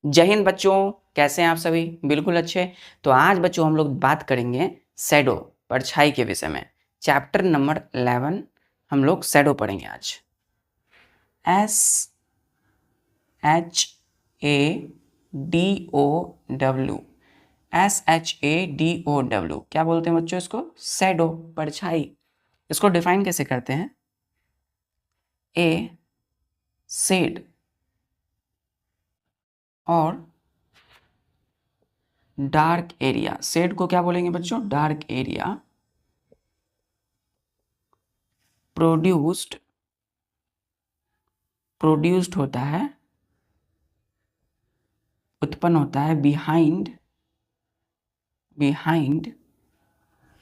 जय हिंद बच्चों, कैसे हैं आप सभी? बिल्कुल अच्छे। तो आज बच्चों हम लोग बात करेंगे शैडो, परछाई के विषय में। चैप्टर नंबर 11 हम लोग शैडो पढ़ेंगे आज। SHADOW, SHADOW क्या बोलते हैं बच्चों इसको? शैडो, परछाई। इसको डिफाइन कैसे करते हैं? ए शेड और डार्क एरिया। शेड को क्या बोलेंगे बच्चों? Dark area. प्रोड्यूस्ड होता है, उत्पन्न होता है बिहाइंड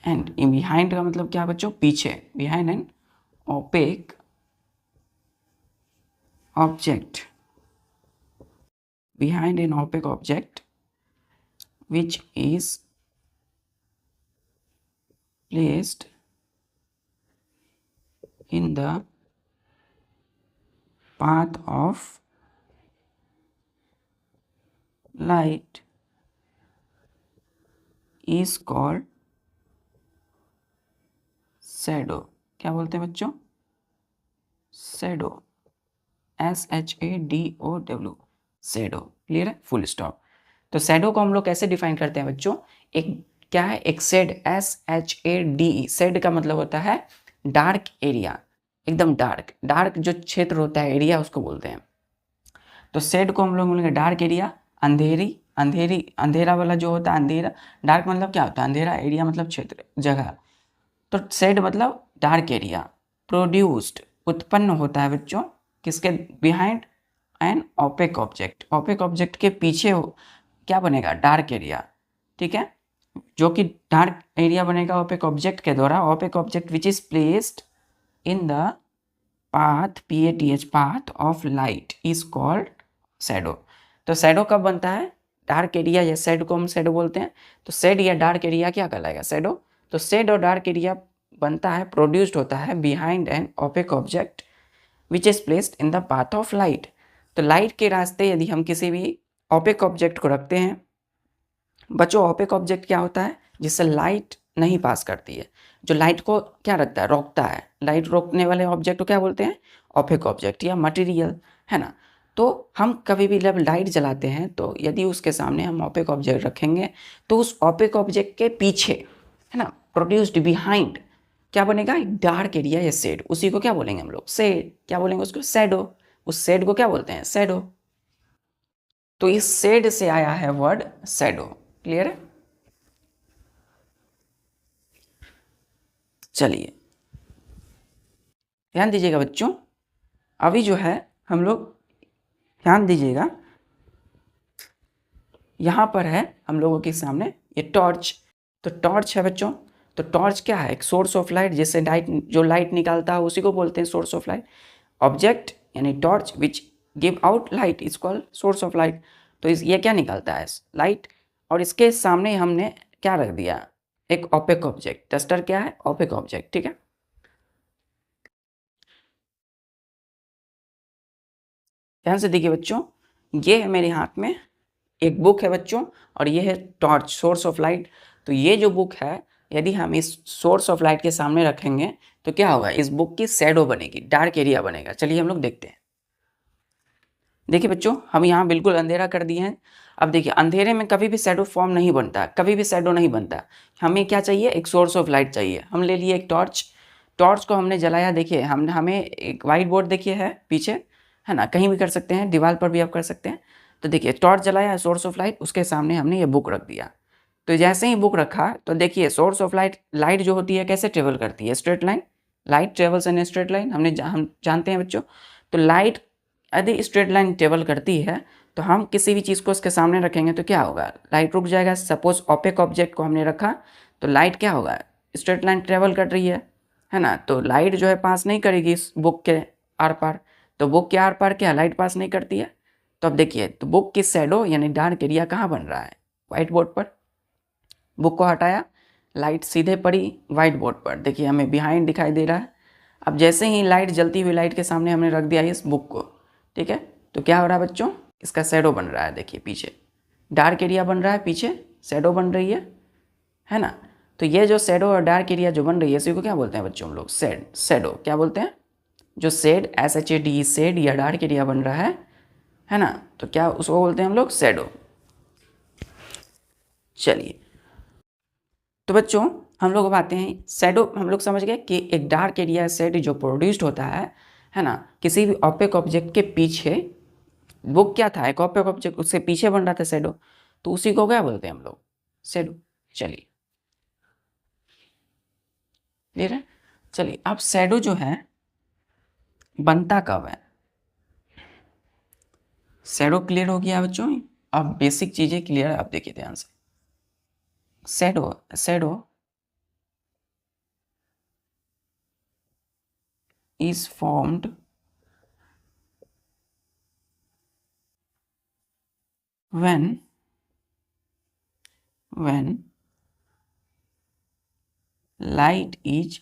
एंड। बिहाइंड का मतलब क्या बच्चों? पीछे। Behind an opaque object, behind an opaque object which is placed in the path of light is called shadow। क्या बोलते हैं बच्चों? shadow, SHADOW, shadow। क्लियर है? Full stop. तो शैडो को हम लोग कैसे डिफाइन करते हैं बच्चों? एक क्या है? एक शेड, SHADE। शेड का मतलब होता है डार्क एरिया, एकदम डार्क जो क्षेत्र होता है, एरिया, उसको बोलते हैं। तो शेड को हम लोग बोलेंगे डार्क एरिया, अंधेरा वाला जो होता है, अंधेरा। डार्क मतलब क्या होता है? अंधेरा। एरिया मतलब क्षेत्र, जगह। तो शेड मतलब डार्क एरिया। प्रोड्यूस्ड, उत्पन्न होता है बच्चों, किसके? Behind an opaque object. Opaque object के पीछे क्या बनेगा? Dark area. ठीक है, जो कि डार्क एरिया बनेगा ओपेक ऑब्जेक्ट के द्वारा। Opaque object which is placed in the path, PATH, path of light is called shadow. तो शैडो कब बनता है? डार्क एरिया, या शेड को हम शैडो बोलते हैं। तो शेड या डार्क एरिया क्या कहलाएगा? शैडो। तो शेड और डार्क एरिया बनता है, प्रोड्यूस्ड होता है behind an opaque object which is placed in the path of light. तो लाइट के रास्ते यदि हम किसी भी ओपेक ऑब्जेक्ट को रखते हैं बच्चों, ओपेक ऑब्जेक्ट क्या होता है? जिससे लाइट नहीं पास करती है, जो लाइट को क्या रखता है? रोकता है। लाइट रोकने वाले ऑब्जेक्ट को क्या बोलते हैं? ओपेक ऑब्जेक्ट या मटेरियल, है ना। तो हम कभी भी जब लाइट जलाते हैं तो यदि उसके सामने हम ओपेक ऑब्जेक्ट रखेंगे तो उस ओपेक ऑब्जेक्ट के पीछे, है ना, प्रोड्यूस्ड बिहाइंड क्या बनेगा? एक डार्क एरिया या शेड। उसी को क्या बोलेंगे हम लोग? शेड। क्या बोलेंगे उसको? शैडो। उस शेड को क्या बोलते हैं? शैडो। तो इस शेड से आया है वर्ड शैडो। क्लियर है? चलिए ध्यान दीजिएगा बच्चों, अभी जो है हम लोग ध्यान दीजिएगा, यहाँ पर है हम लोगों के सामने ये टॉर्च। तो टॉर्च है बच्चों। तो टॉर्च क्या है? एक सोर्स ऑफ लाइट, जिससे लाइट, जो लाइट निकालता है उसी को बोलते हैं सोर्स ऑफ लाइट। ऑब्जेक्ट यानी torch which give out light is called source of light. तो ये क्या निकालता है? लाइट। और इसके सामने हमने क्या रख दिया? एक ओपेक ऑब्जेक्ट। डस्टर क्या है? Opaque object. ठीक है, ध्यान से देखिए बच्चों, ये है मेरे हाथ में एक बुक है बच्चों, और ये है टॉर्च, सोर्स ऑफ लाइट। तो ये जो बुक है, यदि हम इस सोर्स ऑफ लाइट के सामने रखेंगे तो क्या होगा? इस बुक की शैडो बनेगी, डार्क एरिया बनेगा। चलिए हम लोग देखते हैं। देखिए बच्चों, हम यहाँ बिल्कुल अंधेरा कर दिए हैं। अब देखिए, अंधेरे में कभी भी शैडो फॉर्म नहीं बनता, कभी भी शैडो नहीं बनता। हमें क्या चाहिए? एक सोर्स ऑफ लाइट चाहिए। हम ले लिए एक टॉर्च। टॉर्च को हमने जलाया। देखिए हमें एक वाइट बोर्ड देखिए है पीछे, है ना, कहीं भी कर सकते हैं, दीवार पर भी आप कर सकते हैं। तो देखिए टॉर्च जलाया, सोर्स ऑफ लाइट, उसके सामने हमने ये बुक रख दिया। तो जैसे ही बुक रखा तो देखिए सोर्स ऑफ लाइट, लाइट जो होती है कैसे ट्रेवल करती है? Straight line. Light travels in straight line, हम जानते हैं बच्चों। तो लाइट यदि स्ट्रेट लाइन ट्रेवल करती है तो हम किसी भी चीज़ को उसके सामने रखेंगे तो क्या होगा? लाइट रुक जाएगा। सपोज ओपेक ऑब्जेक्ट को हमने रखा तो लाइट क्या होगा? स्ट्रेट लाइन ट्रेवल कर रही है ना। तो लाइट जो है पास नहीं करेगी इस बुक के आर पार। तो बुक के आर पार क्या लाइट पास नहीं करती है। तो अब देखिए, तो बुक की शैडो यानी डार्क एरिया कहाँ बन रहा है? व्हाइट बोर्ड पर। बुक को हटाया, लाइट सीधे पड़ी व्हाइट बोर्ड पर। देखिए हमें बिहाइंड दिखाई दे रहा है। अब जैसे ही लाइट, जलती हुई लाइट के सामने हमने रख दिया इस बुक को, ठीक है, तो क्या हो रहा है बच्चों? इसका शैडो बन रहा है, देखिए पीछे डार्क एरिया बन रहा है, पीछे शैडो बन रही है ना। तो ये जो शैडो और डार्क एरिया जो बन रही है इसी को क्या बोलते हैं बच्चों हम लोग, शैडो क्या बोलते हैं, जो शेड SHAD शेड या डार्क एरिया बन रहा है ना, तो क्या उसको बोलते हैं हम लोग शैडो। चलिए तो बच्चों हम लोग अब आते हैं शैडो, हम लोग समझ गए कि एक डार्क एरिया शेड जो प्रोड्यूस्ड होता है ना, किसी भी ऑपेक ऑब्जेक्ट के पीछे, वो क्या था एक ऑपेक ऑब्जेक्ट, उसके पीछे बन रहा था शैडो, तो उसी को क्या बोलते हैं हम लोग, शैडो। चलिए क्लियर है। चलिए अब शैडो जो है बनता कब है, शैडो क्लियर हो गया बच्चों। अब बेसिक चीजें क्लियर है, आप देखिए ध्यान से। Shadow is formed when light is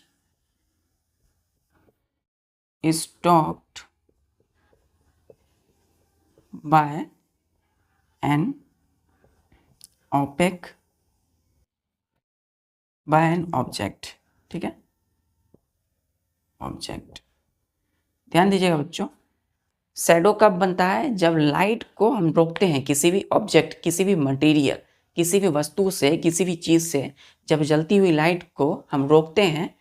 stopped by an opaque object, ठीक है, ऑब्जेक्ट। ध्यान दीजिएगा बच्चों, शैडो कब बनता है, जब लाइट को हम रोकते हैं, किसी भी ऑब्जेक्ट, किसी भी मटेरियल, किसी भी वस्तु से, किसी भी चीज़ से जब जलती हुई लाइट को हम रोकते हैं,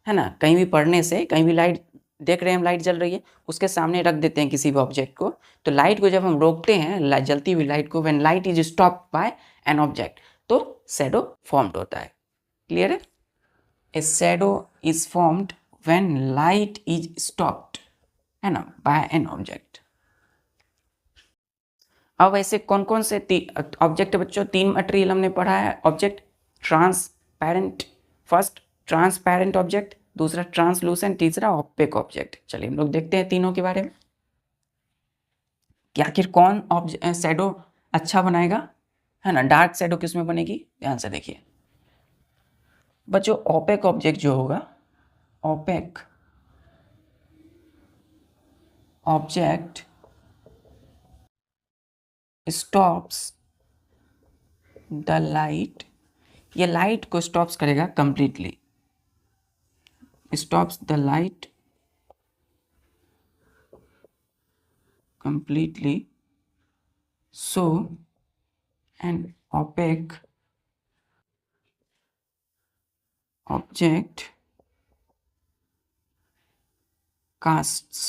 है ना, कहीं भी पड़ने से, कहीं भी लाइट देख रहे हैं हम लाइट जल रही है, उसके सामने रख देते हैं किसी भी ऑब्जेक्ट को, तो लाइट को जब हम रोकते हैं, जलती हुई लाइट को, when light is stopped bye an object, तो शैडो फॉर्म्ड होता है। क्लियर है। ए shadow is formed when light is stopped, है ना, बाय एन ऑब्जेक्ट। अब ऐसे कौन कौन से ऑब्जेक्ट बच्चों, तीन मटेरियल हमने पढ़ा है object, transparent, first transparent object, दूसरा ट्रांसलूसेंट, तीसरा ऑपेक ऑब्जेक्ट। चलिए हम लोग देखते हैं तीनों के बारे में कि आखिर कौन शैडो अच्छा बनाएगा, है ना, डार्क शैडो किसमें बनेगी। ध्यान से देखिए बच्चों, ऑपेक ऑब्जेक्ट जो होगा, opaque object stops the light, ये लाइट को स्टॉप्स करेगा completely, stops the light completely, so an opaque object casts,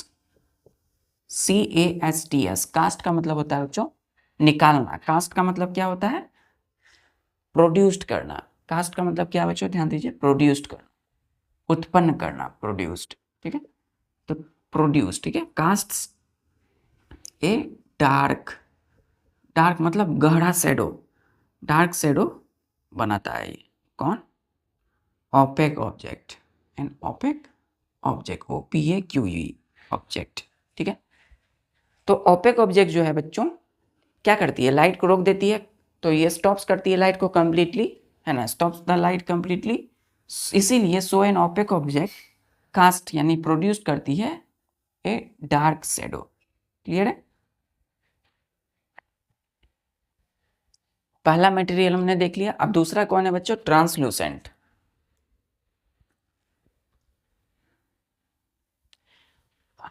CASTS, cast का मतलब होता है बच्चों निकालना, कास्ट का मतलब क्या होता है, प्रोड्यूस्ड करना, कास्ट का मतलब क्या बच्चों, ध्यान दीजिए, प्रोड्यूस्ड करना, उत्पन्न करना, प्रोड्यूस्ड, ठीक है, तो प्रोड्यूस, ठीक है, कास्ट्स ए डार्क, डार्क मतलब गहरा शैडो, डार्क शैडो बनाता है ये कौन, opaque object, an opaque object, OPAQE object, ठीक है। तो ऑपेक ऑब्जेक्ट जो है बच्चों क्या करती है, लाइट को रोक देती है, तो ये स्टॉप्स करती है लाइट को कंप्लीटली, है ना, स्टॉप्स द लाइट कंप्लीटली, इसीलिए सो एन ऑपेक ऑब्जेक्ट कास्ट यानी प्रोड्यूस करती है ए डार्क शैडो। क्लियर है। पहला मटेरियल हमने देख लिया, अब दूसरा कौन है बच्चों, ट्रांसलूसेंट।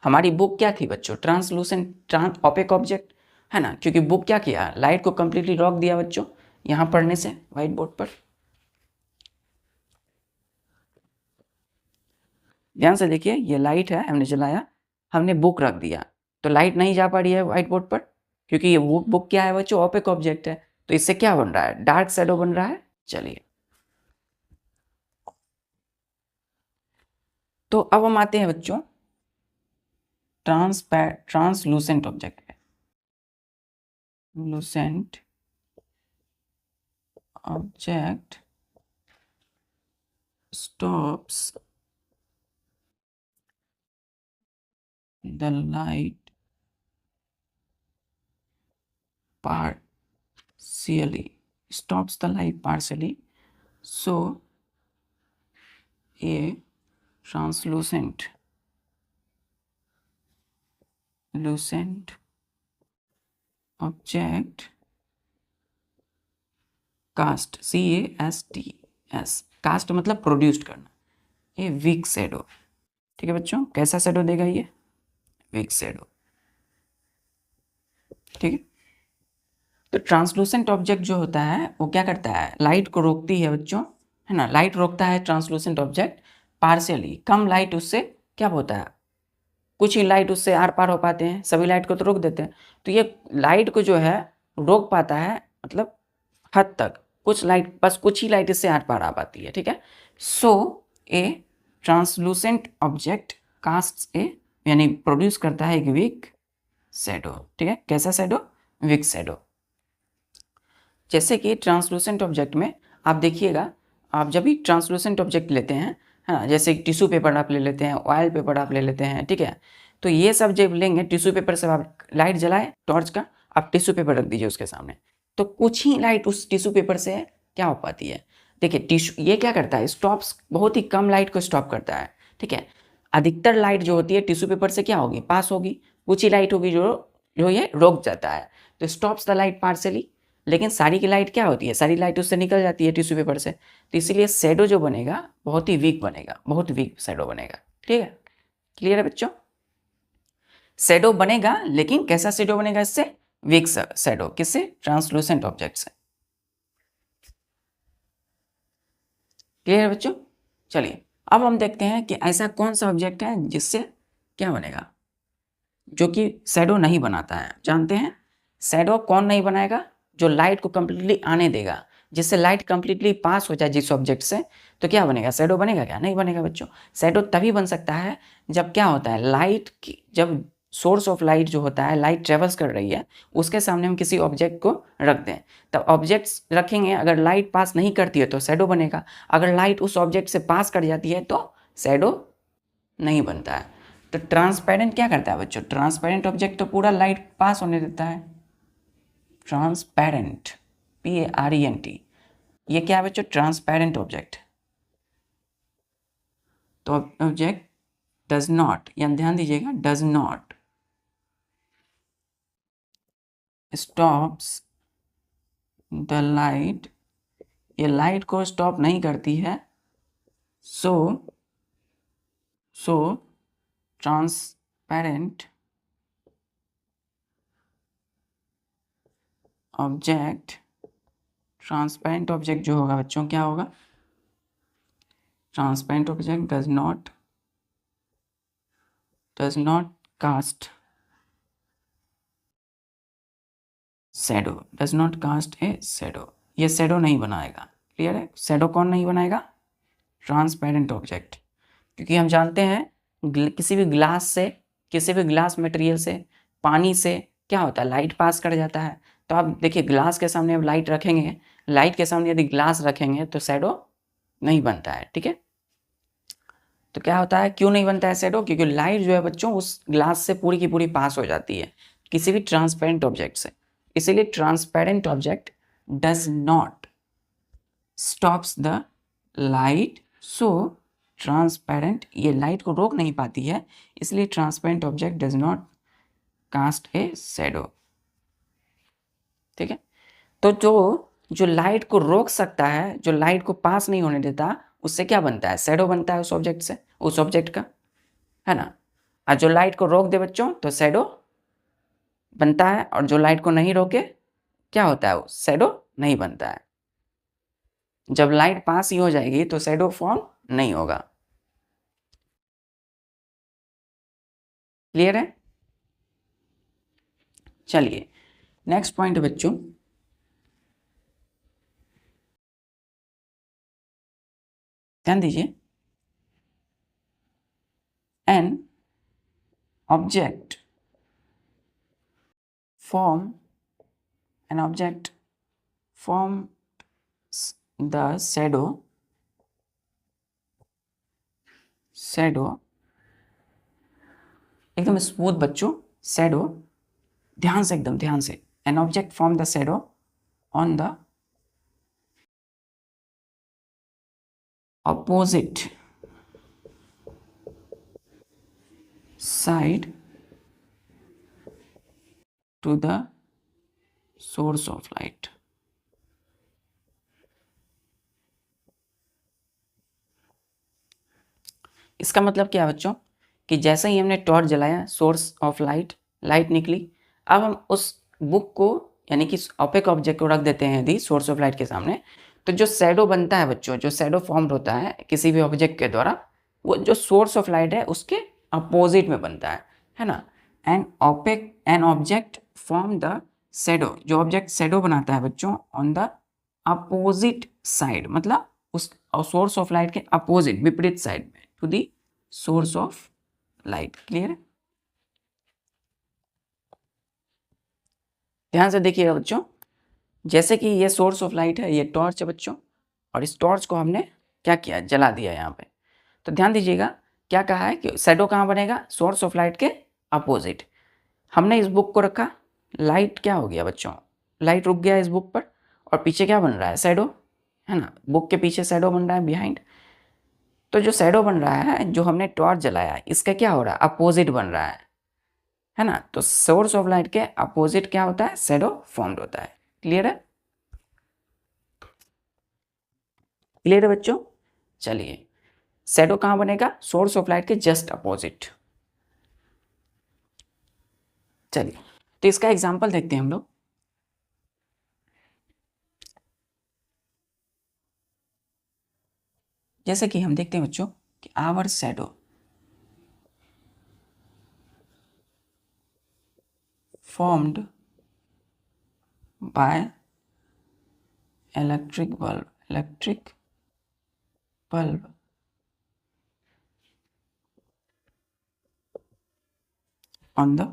हमारी बुक क्या थी बच्चों, ट्रांसलूसेंट ऑपेक ऑब्जेक्ट, है ना, क्योंकि बुक क्या किया, लाइट को कंप्लीटली रोक दिया बच्चों यहां पढ़ने से व्हाइट बोर्ड पर। ध्यान से देखिए, ये लाइट है, हमने जलाया, हमने बुक रख दिया, तो लाइट नहीं जा पा रही है व्हाइट बोर्ड पर, क्योंकि ये बुक क्या है बच्चों, ऑपेक ऑब्जेक्ट है, तो इससे क्या बन रहा है, डार्क शैडो बन रहा है। चलिए तो अब हम आते हैं बच्चों ट्रांसलूसेंट ऑब्जेक्ट पे। Lucent object stops the light partially, stops the light partially, so a translucent lucent object cast, CAST, cast मतलब प्रोड्यूस्ड करना, ये वीक शैडो। ठीक है बच्चों, कैसा शैडो देगा ये? Weak shadow. ठीक है, तो ट्रांसलूसेंट ऑब्जेक्ट जो होता है वो क्या करता है? लाइट को रोकती है बच्चों, है ना, लाइट रोकता है ट्रांसलूसेंट ऑब्जेक्ट पार्शियली। कम लाइट उससे क्या होता है, कुछ ही लाइट उससे आर पार हो पाते हैं, सभी लाइट को तो रोक देते हैं। तो ये लाइट को जो है रोक पाता है, मतलब हद तक, कुछ लाइट, बस कुछ ही लाइट इससे आर पार आ पाती है। ठीक है, सो ए ट्रांसलूसेंट ऑब्जेक्ट कास्ट ए, यानी प्रोड्यूस करता है एक वीक शैडो। ठीक है, कैसा शैडो? Week shadow. जैसे कि ट्रांसलूसेंट ऑब्जेक्ट में आप देखिएगा, आप जब भी ट्रांसलूसेंट ऑब्जेक्ट लेते हैं, है ना, जैसे टिश्यू पेपर आप ले लेते हैं, ऑयल पेपर आप ले लेते हैं, ठीक है, तो ये सब जब लेंगे, टिश्यू पेपर से आप लाइट जलाए टॉर्च का, आप टिश्यू पेपर रख दीजिए उसके सामने, तो कुछ ही लाइट उस टिश्यू पेपर से क्या हो पाती है? देखिए टिश्यू ये क्या करता है, स्टॉप्स, बहुत ही कम लाइट को स्टॉप करता है। ठीक है, अधिकतर लाइट जो होती है टिश्यू पेपर से क्या होगी? पास होगी। कुछ ही लाइट होगी जो जो ये रोक जाता है, तो स्टॉप्स द लाइट पार्शियली। लेकिन सारी की लाइट क्या होती है? सारी लाइट उससे निकल जाती है टिश्यू पेपर से, तो इसीलिए शैडो जो बनेगा बहुत ही वीक बनेगा, बहुत वीक शैडो बनेगा। ठीक है, क्लियर है बच्चों? शैडो बनेगा, लेकिन कैसा शैडो बनेगा इससे? Weak shadow. किससे? ट्रांसलूसेंट ऑब्जेक्ट से। क्लियर है बच्चों? चलिए अब हम देखते हैं कि ऐसा कौन सा ऑब्जेक्ट है जिससे क्या बनेगा, जो कि शैडो नहीं बनाता है। जानते हैं शैडो कौन नहीं बनाएगा? जो लाइट को कंप्लीटली आने देगा, जिससे लाइट कंप्लीटली पास हो जाए जिस ऑब्जेक्ट से, तो क्या बनेगा? शैडो बनेगा क्या? नहीं बनेगा बच्चों। शैडो तभी बन सकता है जब क्या होता है, लाइट की, जब सोर्स ऑफ लाइट जो होता है, लाइट ट्रेवल्स कर रही है, उसके सामने हम किसी ऑब्जेक्ट को रख दें, तब ऑब्जेक्ट्स रखेंगे, अगर लाइट पास नहीं करती है तो शैडो बनेगा, अगर लाइट उस ऑब्जेक्ट से पास कर जाती है तो शैडो नहीं बनता है। तो ट्रांसपेरेंट क्या करता है बच्चों? ट्रांसपेरेंट ऑब्जेक्ट तो पूरा लाइट पास होने देता है। ट्रांसपेरेंट, PARENT, ये क्या है बच्चों? Transparent object. तो ऑब्जेक्ट डज नॉट, यहाँ ध्यान दीजिएगा, does not stops the light, ये लाइट को स्टॉप नहीं करती है। So transparent object, transparent object जो होगा बच्चों क्या होगा? Transparent object does not cast shadow, does not cast a shadow, ये शैडो नहीं बनाएगा। क्लियर है? शैडो कौन नहीं बनाएगा? Transparent object. क्योंकि हम जानते हैं किसी भी ग्लास से, किसी भी ग्लास मटेरियल से, पानी से क्या होता है? लाइट पास कर जाता है। तो आप देखिए ग्लास के सामने अब लाइट रखेंगे, लाइट के सामने यदि ग्लास रखेंगे तो शैडो नहीं बनता है। ठीक है, तो क्या होता है, क्यों नहीं बनता है शैडो? क्योंकि लाइट जो है बच्चों उस ग्लास से पूरी की पूरी पास हो जाती है किसी भी ट्रांसपेरेंट ऑब्जेक्ट से। इसीलिए transparent object does not stops the light, so transparent, ये लाइट को रोक नहीं पाती है, इसलिए transparent object does not cast a shadow. ठीक है, तो जो जो लाइट को रोक सकता है, जो लाइट को पास नहीं होने देता, उससे क्या बनता है? शैडो बनता है उस ऑब्जेक्ट से, उस ऑब्जेक्ट का, है ना। और जो लाइट को रोक दे बच्चों तो शैडो बनता है, और जो लाइट को नहीं रोके क्या होता है? वो शैडो नहीं बनता है। जब लाइट पास ही हो जाएगी तो शैडो फॉर्म नहीं होगा। क्लियर है? चलिए नेक्स्ट पॉइंट है बच्चों, ध्यान दीजिए। An object form an object forms the shadow एकदम स्मूथ बच्चों, शैडो, ध्यान से, एकदम ध्यान से। N object form the shadow on the opposite side to the source of light. इसका मतलब क्या है बच्चों कि जैसे ही हमने टॉर्च जलाया, सोर्स ऑफ लाइट, लाइट निकली। अब हम उस बुक को यानी कि ओपेक ऑब्जेक्ट को रख देते हैं यदि सोर्स ऑफ लाइट के सामने, तो जो शैडो बनता है बच्चों, जो शैडो फॉर्म्ड होता है किसी भी ऑब्जेक्ट के द्वारा, वो जो सोर्स ऑफ लाइट है उसके अपोजिट में बनता है ना। An object form the shadow, जो ऑब्जेक्ट शैडो बनाता है बच्चों ऑन द अपोजिट साइड, मतलब उस सोर्स ऑफ लाइट के अपोजिट, विपरीत साइड में, to the source of light. Clear? ध्यान से देखिएगा बच्चों, जैसे कि ये सोर्स ऑफ लाइट है, ये टॉर्च है बच्चों, और इस टॉर्च को हमने क्या किया, जला दिया यहाँ पे। तो ध्यान दीजिएगा क्या कहा है कि शैडो कहाँ बनेगा, सोर्स ऑफ लाइट के अपोजिट। हमने इस बुक को रखा, लाइट क्या हो गया बच्चों, लाइट रुक गया इस बुक पर, और पीछे क्या बन रहा है, शैडो, है ना। बुक के पीछे शैडो बन रहा है, बिहाइंड। तो जो शैडो बन रहा है, जो हमने टॉर्च जलाया, इसका क्या हो रहा है, अपोजिट बन रहा है ना। तो सोर्स ऑफ लाइट के अपोजिट क्या होता है, शैडो फॉर्म्ड होता है। क्लियर है? क्लियर है बच्चों? चलिए, शैडो कहाँ बनेगा, सोर्स ऑफ लाइट के जस्ट अपोजिट। चलिए, तो इसका एग्जांपल देखते हैं हम लोग। जैसे कि हम देखते हैं बच्चों कि our shadow formed by electric bulb on the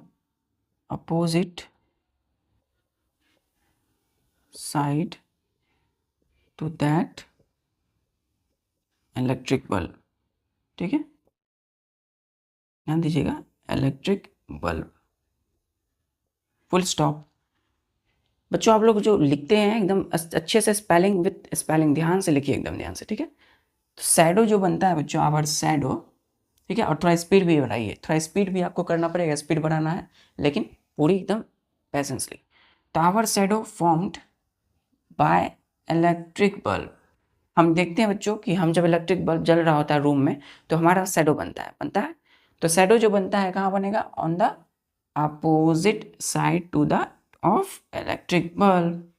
opposite side to that electric bulb। ठीक है, ध्यान दीजिएगा, इलेक्ट्रिक बल्ब, फुल स्टॉप। बच्चों आप लोग जो लिखते हैं एकदम अच्छे से, स्पेलिंग विथ स्पेलिंग ध्यान से लिखिए, एकदम ध्यान से, ठीक है। तो शैडो जो बनता है बच्चों, आवर शैडो, ठीक है, और थोड़ा स्पीड भी बढ़ाइए, थोड़ा स्पीड भी आपको करना पड़ेगा, स्पीड बढ़ाना है, लेकिन पूरी एकदम पेशेंसली। तो our shadow formed by electric bulb. हम देखते हैं बच्चों कि हम जब इलेक्ट्रिक बल्ब जल रहा होता है रूम में, तो हमारा शैडो बनता है। तो शैडो जो बनता है कहाँ बनेगा, on the opposite side to the of electric bulb.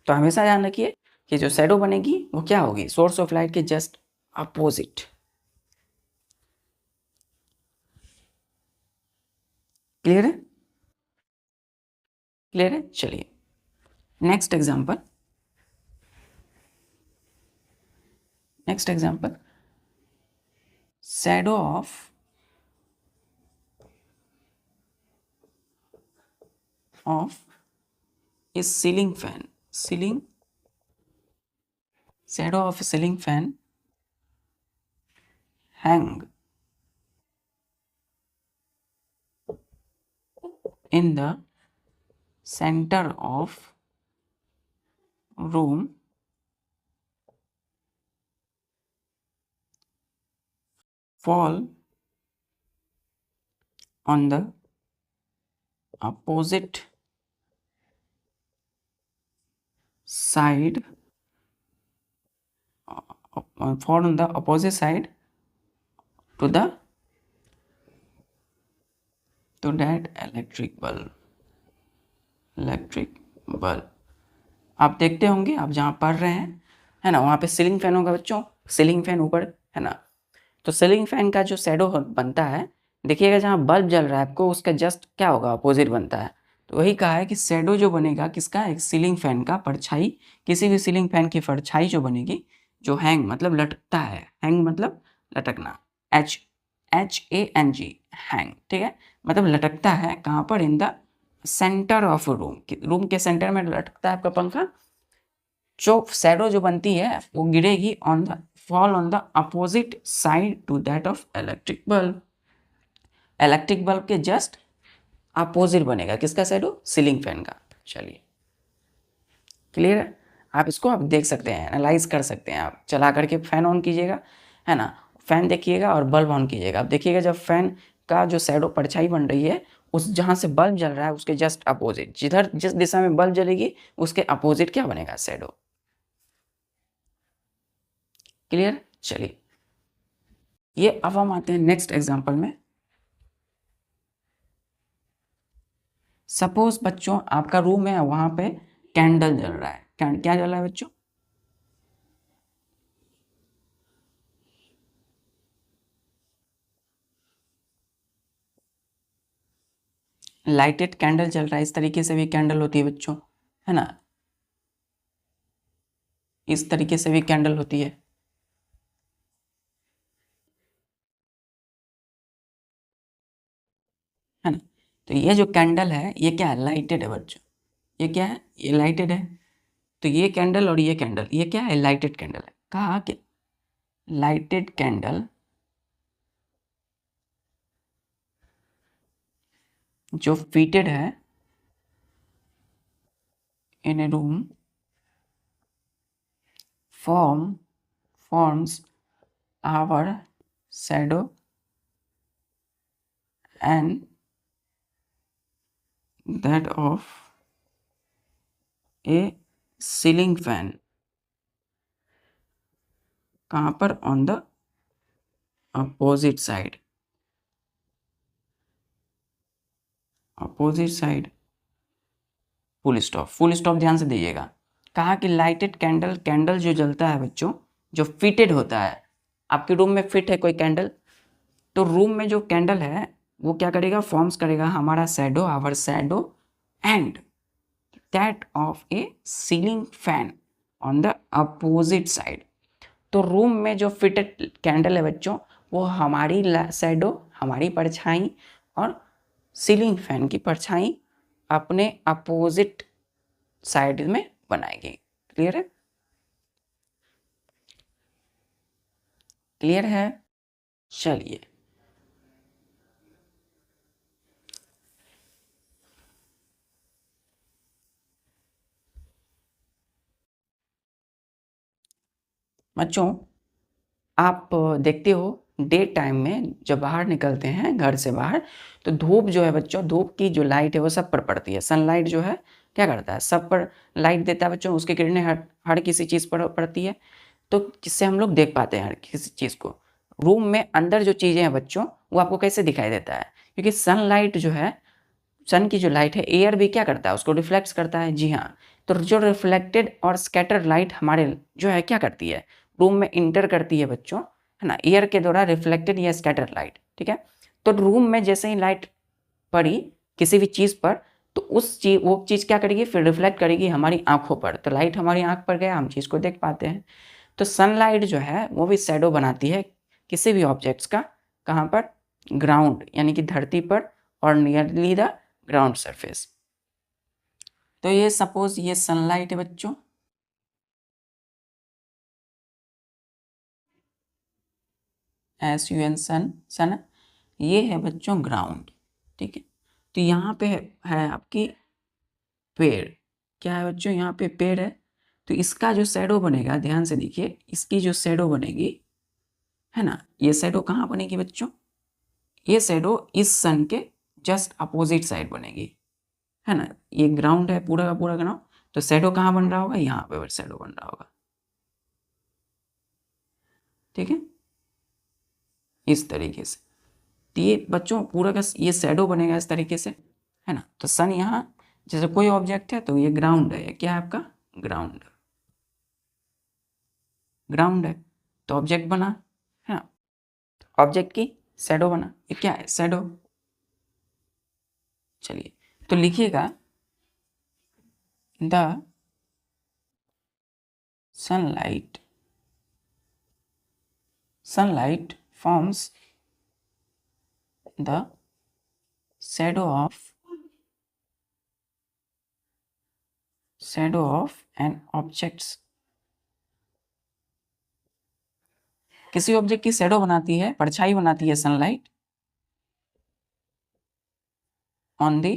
तो हमेशा ध्यान रखिए कि जो शैडो बनेगी वो क्या होगी, सोर्स ऑफ लाइट के जस्ट अपोजिट। क्लियर है? क्लियर है? चलिए next example. Shadow of a ceiling fan, shadow of a ceiling fan hang in the center of room, fall on the opposite side, fall on the opposite side to that electric bulb। आप देखते होंगे, आप जहाँ पढ़ रहे हैं, है ना, वहाँ पे सीलिंग फैन होगा बच्चों, सीलिंग फैन ऊपर, है ना। तो सीलिंग फैन का जो शैडो बनता है, देखिएगा जहाँ बल्ब जल रहा है आपको, उसका जस्ट क्या होगा, अपोजिट बनता है। तो वही कहा है कि शैडो जो बनेगा किसका, एक सीलिंग फैन का, परछाई, किसी भी सीलिंग फैन की परछाई जो बनेगी, जो हैंग मतलब लटकता है, हैंग मतलब लटकना, HANG, हैंग, ठीक है, मतलब लटकता है कहाँ पर, in the centre of room, room के सेंटर में लटकता है आपका पंखा। जो शैडो जो बनती है वो गिरेगी on the, fall on the opposite side to that of electric bulb. Electric bulb के जस्ट अपोजिट बनेगा किसका शैडो, सीलिंग फैन का। चलिए क्लियर है? आप इसको आप देख सकते हैं, एनालाइज कर सकते हैं, आप चला करके फैन ऑन कीजिएगा, है ना, फैन देखिएगा और बल्ब ऑन कीजिएगा। आप देखिएगा जब फैन का जो शैडो परछाई बन रही है उस जहाँ से बल्ब जल रहा है उसके जस्ट अपोजिट, जिधर जिस दिशा में बल्ब जलेगी उसके अपोजिट क्या बनेगा, शैडो। क्लियर। चलिए ये अब हम आते हैं नेक्स्ट एग्जांपल में। सपोज बच्चों आपका रूम है, वहां पे कैंडल जल रहा है। क्या जल रहा है बच्चों, लाइटेड कैंडल जल रहा है। इस तरीके से भी कैंडल होती है बच्चों, है ना, इस तरीके से भी कैंडल होती है ना। तो ये जो कैंडल है ये क्या है, लाइटेड है बच्चों। ये क्या है, ये लाइटेड है। तो ये कैंडल और ये कैंडल, ये क्या है, लाइटेड कैंडल है। कहा कि लाइटेड कैंडल जो फिटेड है इन ए room forms our shadow and that of a ceiling fan। कहाँ पर, on the opposite side, opposite side, full stop. Full stop ध्यान से दीजिएगा। कहा कि लाइटेड कैंडल, कैंडल जो जलता है बच्चों, जो फिटेड होता है। आपके रूम में फिट है कोई कैंडल, तो रूम में जो कैंडल है वो क्या करेगा, फॉर्म्स करेगा हमारा shadow, our shadow and that of a ceiling fan on the opposite side. तो रूम में जो फिटेड कैंडल है बच्चों, वो हमारी शैडो, हमारी परछाई, और सीलिंग फैन की परछाई अपने अपोजिट साइड में बनाएगी। क्लियर है, क्लियर है। चलिए बच्चों, आप देखते हो डे टाइम में जब बाहर निकलते हैं घर से बाहर, तो धूप जो है बच्चों, धूप की जो लाइट है वो सब पर पड़ती है। सनलाइट जो है क्या करता है, सब पर लाइट देता है बच्चों, उसकी किरणें हर किसी चीज़ पर पड़ती है, तो जिससे हम लोग देख पाते हैं हर किसी चीज़ को। रूम में अंदर जो चीज़ें हैं बच्चों, वो आपको कैसे दिखाई देता है, क्योंकि सनलाइट जो है, सन की जो लाइट है, एयर भी क्या करता है, उसको रिफ्लेक्ट करता है। जी हाँ, तो जो रिफ्लेक्टेड और स्कैटर लाइट हमारे जो है क्या करती है, रूम में इंटर करती है बच्चों, है ना, एयर के द्वारा रिफ्लेक्टेड या स्कैटर लाइट। ठीक है, तो रूम में जैसे ही लाइट पड़ी किसी भी चीज़ पर, तो वो चीज़ क्या करेगी, फिर रिफ्लेक्ट करेगी हमारी आंखों पर। तो लाइट हमारी आंख पर गया, हम चीज़ को देख पाते हैं। तो सनलाइट जो है वो भी शैडो बनाती है किसी भी ऑब्जेक्ट्स का। कहाँ पर, ग्राउंड, यानी कि धरती पर, और नियरली द ग्राउंड सरफेस। तो ये सपोज ये सनलाइट है बच्चों, SUN सन, सन। ये है बच्चों ग्राउंड। ठीक है, तो यहाँ पे है आपकी पेड़। क्या है बच्चों, यहाँ पे पेड़ है। तो इसका जो शैडो बनेगा, ध्यान से देखिए, इसकी जो शैडो बनेगी, है ना, ये शैडो कहाँ बनेगी बच्चों, ये शैडो इस सन के जस्ट अपोजिट साइड बनेगी, है ना। ये ग्राउंड है पूरा का पूरा ग्राउंड, तो शैडो कहाँ बन रहा होगा, यहाँ पे शैडो बन रहा होगा। ठीक है, इस तरीके से। तो ये बच्चों पूरा का ये शैडो बनेगा इस तरीके से, है ना। तो सन यहाँ, जैसे कोई ऑब्जेक्ट है तो ये ग्राउंड है, क्या है आपका, ग्राउंड, ग्राउंड है। तो ऑब्जेक्ट बना, है ना, ऑब्जेक्ट की शैडो बना, ये क्या है, शैडो। चलिए तो लिखिएगा, the sunlight, sunlight forms the shadow of an objects। किसी ऑब्जेक्ट की शैडो बनाती है, परछाई बनाती है सनलाइट, ऑन द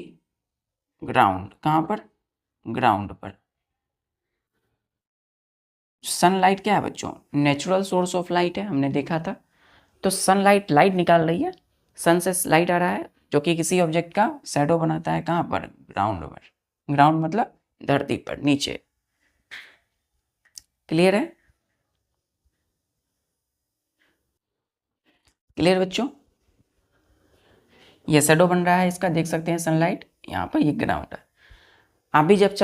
ग्राउंड। कहाँ पर, ग्राउंड पर। सनलाइट क्या है बच्चों, नेचुरल सोर्स ऑफ लाइट है, हमने देखा था। तो सनलाइट लाइट निकाल रही है, सन से लाइट आ रहा है, जो कि किसी ऑब्जेक्ट का शैडो बनाता है कहाँ पर, ग्राउंड पर। ग्राउंड मतलब धरती पर, नीचे। क्लियर है? क्लियर बच्चों? ये शैडो बन रहा है इसका, देख सकते हैं सनलाइट यहाँ पर, ये ग्राउंड है। अभी जब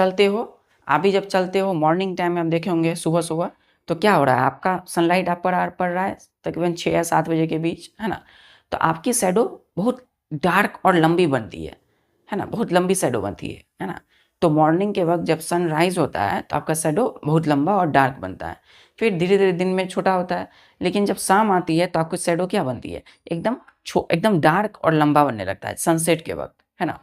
चलते हो मॉर्निंग टाइम में हम देखे होंगे सुबह सुबह, तो क्या हो रहा है, आपका सनलाइट आप पर पड़ रहा है तकरीबन 6 या 7 बजे के बीच, है ना। तो आपकी शैडो बहुत डार्क और लंबी बनती है ना, बहुत लंबी शैडो बनती है ना। तो मॉर्निंग के वक्त जब सनराइज होता है तो आपका शैडो बहुत लंबा और डार्क बनता है, फिर धीरे धीरे दिन में छोटा होता है। लेकिन जब शाम आती है तो आपकी शैडो क्या बनती है, एकदम डार्क और लंबा बनने लगता है सनसेट के वक्त, है ना।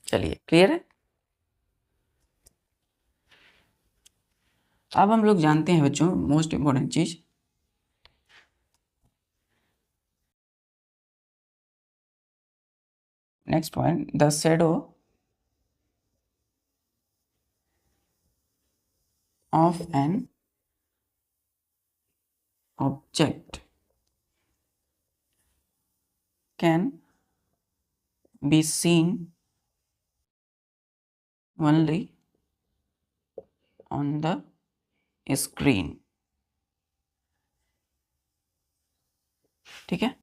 चलिए, क्लियर है? अब हम लोग जानते हैं बच्चों मोस्ट इम्पोर्टेंट चीज, next point, the shadow of an object can be seen only on the screen। ठीक है,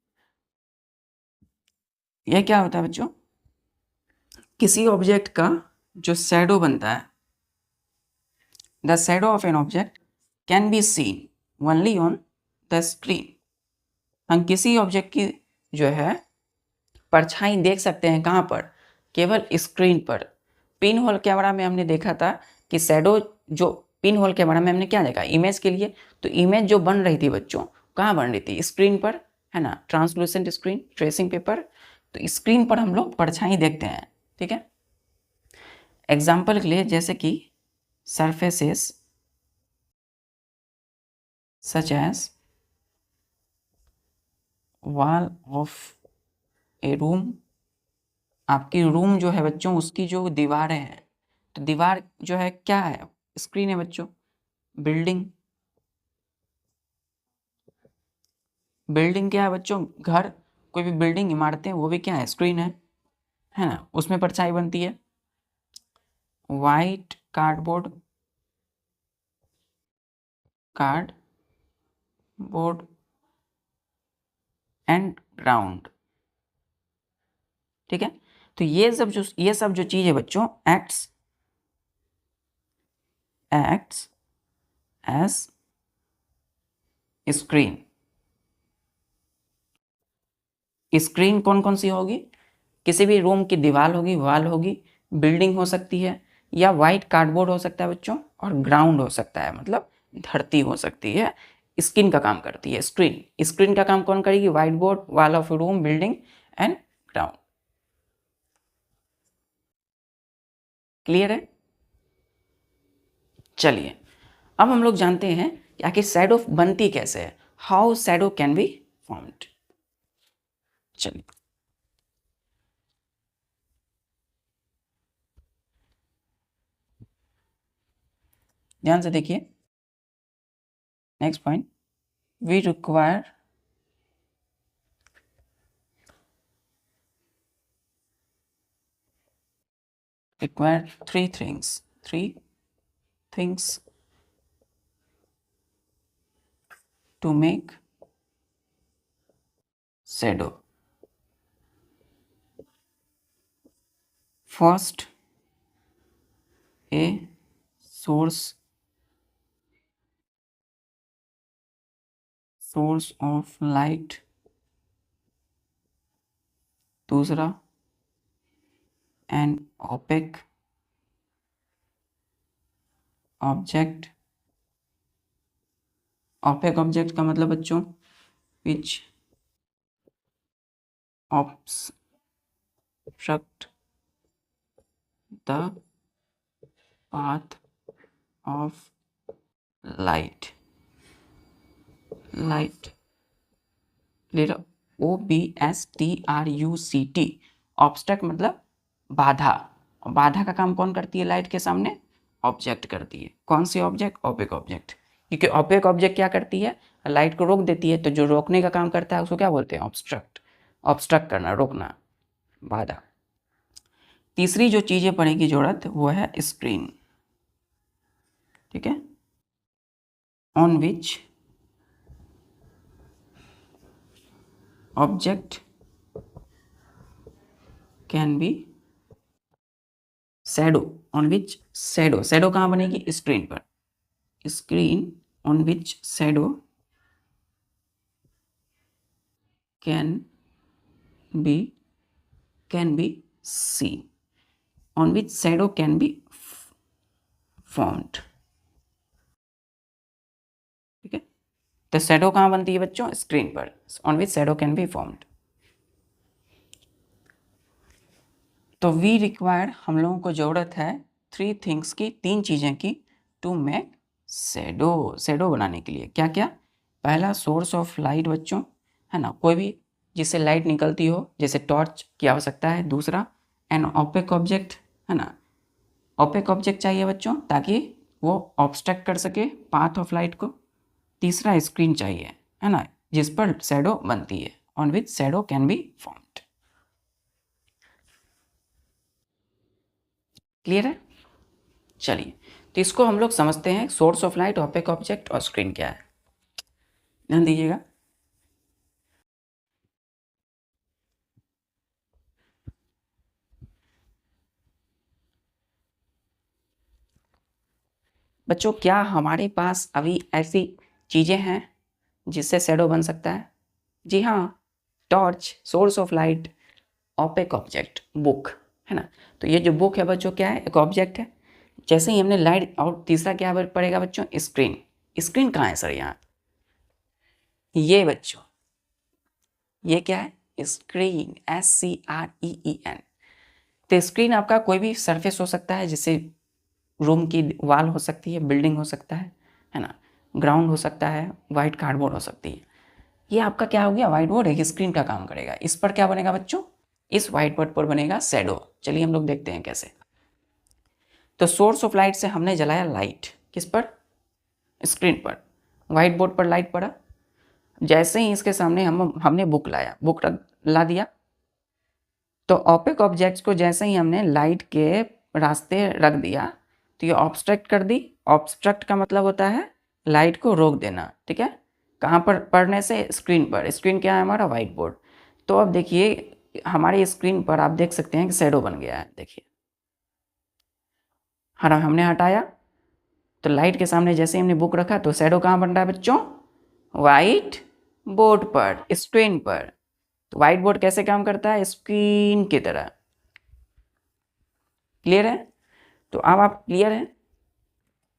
यह क्या होता है बच्चों, किसी ऑब्जेक्ट का जो शैडो बनता है, the shadow of an object can be seen only on the screen. हम किसी ऑब्जेक्ट की जो है परछाई देख सकते हैं कहाँ पर, केवल स्क्रीन पर। पिन होल कैमरा में हमने देखा था कि शैडो, जो पिन होल कैमरा में हमने क्या देखा, इमेज के लिए, तो इमेज जो बन रही थी बच्चों, कहाँ बन रही थी, स्क्रीन पर, है ना, ट्रांसलूसेंट स्क्रीन, ट्रेसिंग पेपर। तो स्क्रीन पर हम लोग परछाई देखते हैं। ठीक है, एग्जाम्पल के लिए जैसे कि surfaces such as wall of a room. आपकी रूम जो है बच्चों, उसकी जो दीवारें हैं, तो दीवार जो है क्या है, स्क्रीन है बच्चों। बिल्डिंग, बिल्डिंग क्या है बच्चों, घर, कोई भी बिल्डिंग, इमारतें, वो भी क्या है, स्क्रीन है ना, उसमें परछाई बनती है। White cardboard, cardboard and ground. ठीक है, तो ये सब जो चीज है बच्चों, एक्ट्स एज स्क्रीन। स्क्रीन कौन कौन सी होगी, किसी भी रूम की दीवार होगी, वॉल होगी, बिल्डिंग हो सकती है, या वाइट कार्डबोर्ड हो सकता है बच्चों, और ग्राउंड हो सकता है, मतलब धरती हो सकती है। स्क्रीन का काम करती है स्क्रीन। स्क्रीन का काम कौन करेगी, white board, wall of room, building and ground. Clear है? चलिए, अब हम लोग जानते हैं कि आखिर शैडो बनती कैसे है, how shadow can be formed. चलिए, ध्यान से देखिए, next point, we require three things to make shadow. First, a source of light। दूसरा, an opaque object। opaque object का मतलब बच्चों, which obstruct the path of light। OBSTRUCT, obstruct मतलब बाधा। बाधा का काम कौन करती है लाइट के सामने, ऑब्जेक्ट करती है। कौन सी ऑब्जेक्ट, ओपेक ऑब्जेक्ट। क्योंकि ऑपेक ऑब्जेक्ट क्या करती है, लाइट को रोक देती है, तो जो रोकने का काम करता है उसको क्या बोलते हैं, ऑब्स्ट्रक्ट करना, रोकना, बाधा। तीसरी जो चीज़ें पड़ेगी जरूरत वो है स्क्रीन, ठीक है, on which object can be shadow, on which shadow कहाँ बनेगी, स्क्रीन पर, screen on which shadow can B seen, on which shadow can be formed, ठीक है। तो शैडो कहाँ बनती है बच्चों, स्क्रीन पर, on which shadow can be formed. तो वी रिक्वायर्ड, हम लोगों को ज़रूरत है 3 थिंग्स की, 3 चीज़ें की, टू मेक शैडो बनाने के लिए। क्या क्या, पहला सोर्स ऑफ लाइट बच्चों, है ना, कोई भी जिससे लाइट निकलती हो, जैसे टॉर्च की आवश्यकता है। दूसरा एन ऑपेक ऑब्जेक्ट, है ना, ऑपेक ऑब्जेक्ट चाहिए बच्चों ताकि वो ऑब्स्ट्रक्ट कर सके पाथ ऑफ लाइट को। तीसरा स्क्रीन चाहिए, है ना, जिस पर शैडो बनती है, on which shadow can be formed. Clear है, चलिए, तो इसको हम लोग समझते हैं, source of light, opaque object और स्क्रीन क्या है, ध्यान दीजिएगा। बच्चों क्या हमारे पास अभी ऐसी चीज़ें हैं जिससे शैडो बन सकता है? जी हाँ, torch, source of light, opaque object, book, है ना। तो ये जो बुक है बच्चों क्या है, एक ऑब्जेक्ट है। जैसे ही हमने लाइट, और तीसरा क्या पड़ेगा बच्चों, स्क्रीन। स्क्रीन कहाँ है सर, यहाँ ये बच्चों, ये क्या है, स्क्रीन, SCREEN। तो स्क्रीन आपका कोई भी सरफेस हो सकता है, जैसे रूम की वॉल हो सकती है, बिल्डिंग हो सकता है ना, ग्राउंड हो सकता है, वाइट कार्डबोर्ड हो सकती है। ये आपका क्या हो गया, व्हाइट बोर्ड एक स्क्रीन का काम करेगा। इस पर क्या बनेगा बच्चों, इस व्हाइट बोर्ड पर बनेगा शैडो। चलिए हम लोग देखते हैं कैसे। तो सोर्स ऑफ लाइट से हमने जलाया लाइट, किस पर, स्क्रीन पर, व्हाइट बोर्ड पर लाइट पड़ा। जैसे ही इसके सामने हमने बुक लाया, बुक ला दिया, तो ऑपेक ऑब्जेक्ट्स को जैसे ही हमने लाइट के रास्ते रख दिया, तो ये ऑब्स्ट्रक्ट कर दी। ऑब्स्ट्रक्ट का मतलब होता है लाइट को रोक देना, ठीक है। कहाँ पर पढ़ने से, स्क्रीन पर। स्क्रीन क्या है हमारा, व्हाइट बोर्ड। तो अब देखिए हमारी स्क्रीन पर आप देख सकते हैं कि शैडो बन गया है, देखिए हमने हटाया, तो लाइट के सामने जैसे हमने बुक रखा तो शैडो कहाँ बन रहा है बच्चों, व्हाइट बोर्ड पर, स्क्रीन पर। तो व्हाइट बोर्ड कैसे काम करता है, स्क्रीन की तरह। क्लियर है, तो अब आप क्लियर है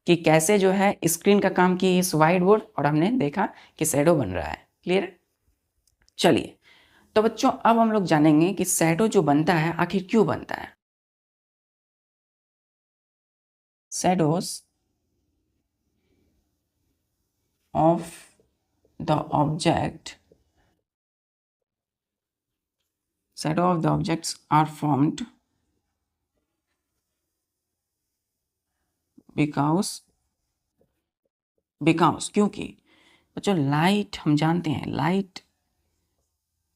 कि कैसे जो है स्क्रीन का काम की इस व्हाइट बोर्ड, और हमने देखा कि शैडो बन रहा है। क्लियर है, चलिए, तो बच्चों अब हम लोग जानेंगे कि शैडो जो बनता है आखिर क्यों बनता है। Shadows of the object, shadow of the objects are formed because क्योंकि बच्चों लाइट, हम जानते हैं लाइट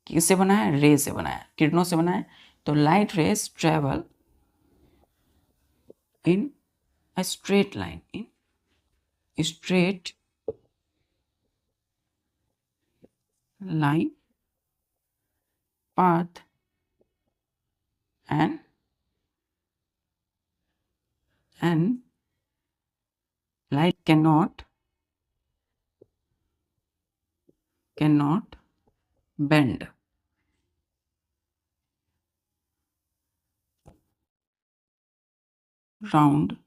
किससे बना है, रे से बना है, किरणों से बना है। तो light rays travel in a straight line, in straight line path and light cannot bend round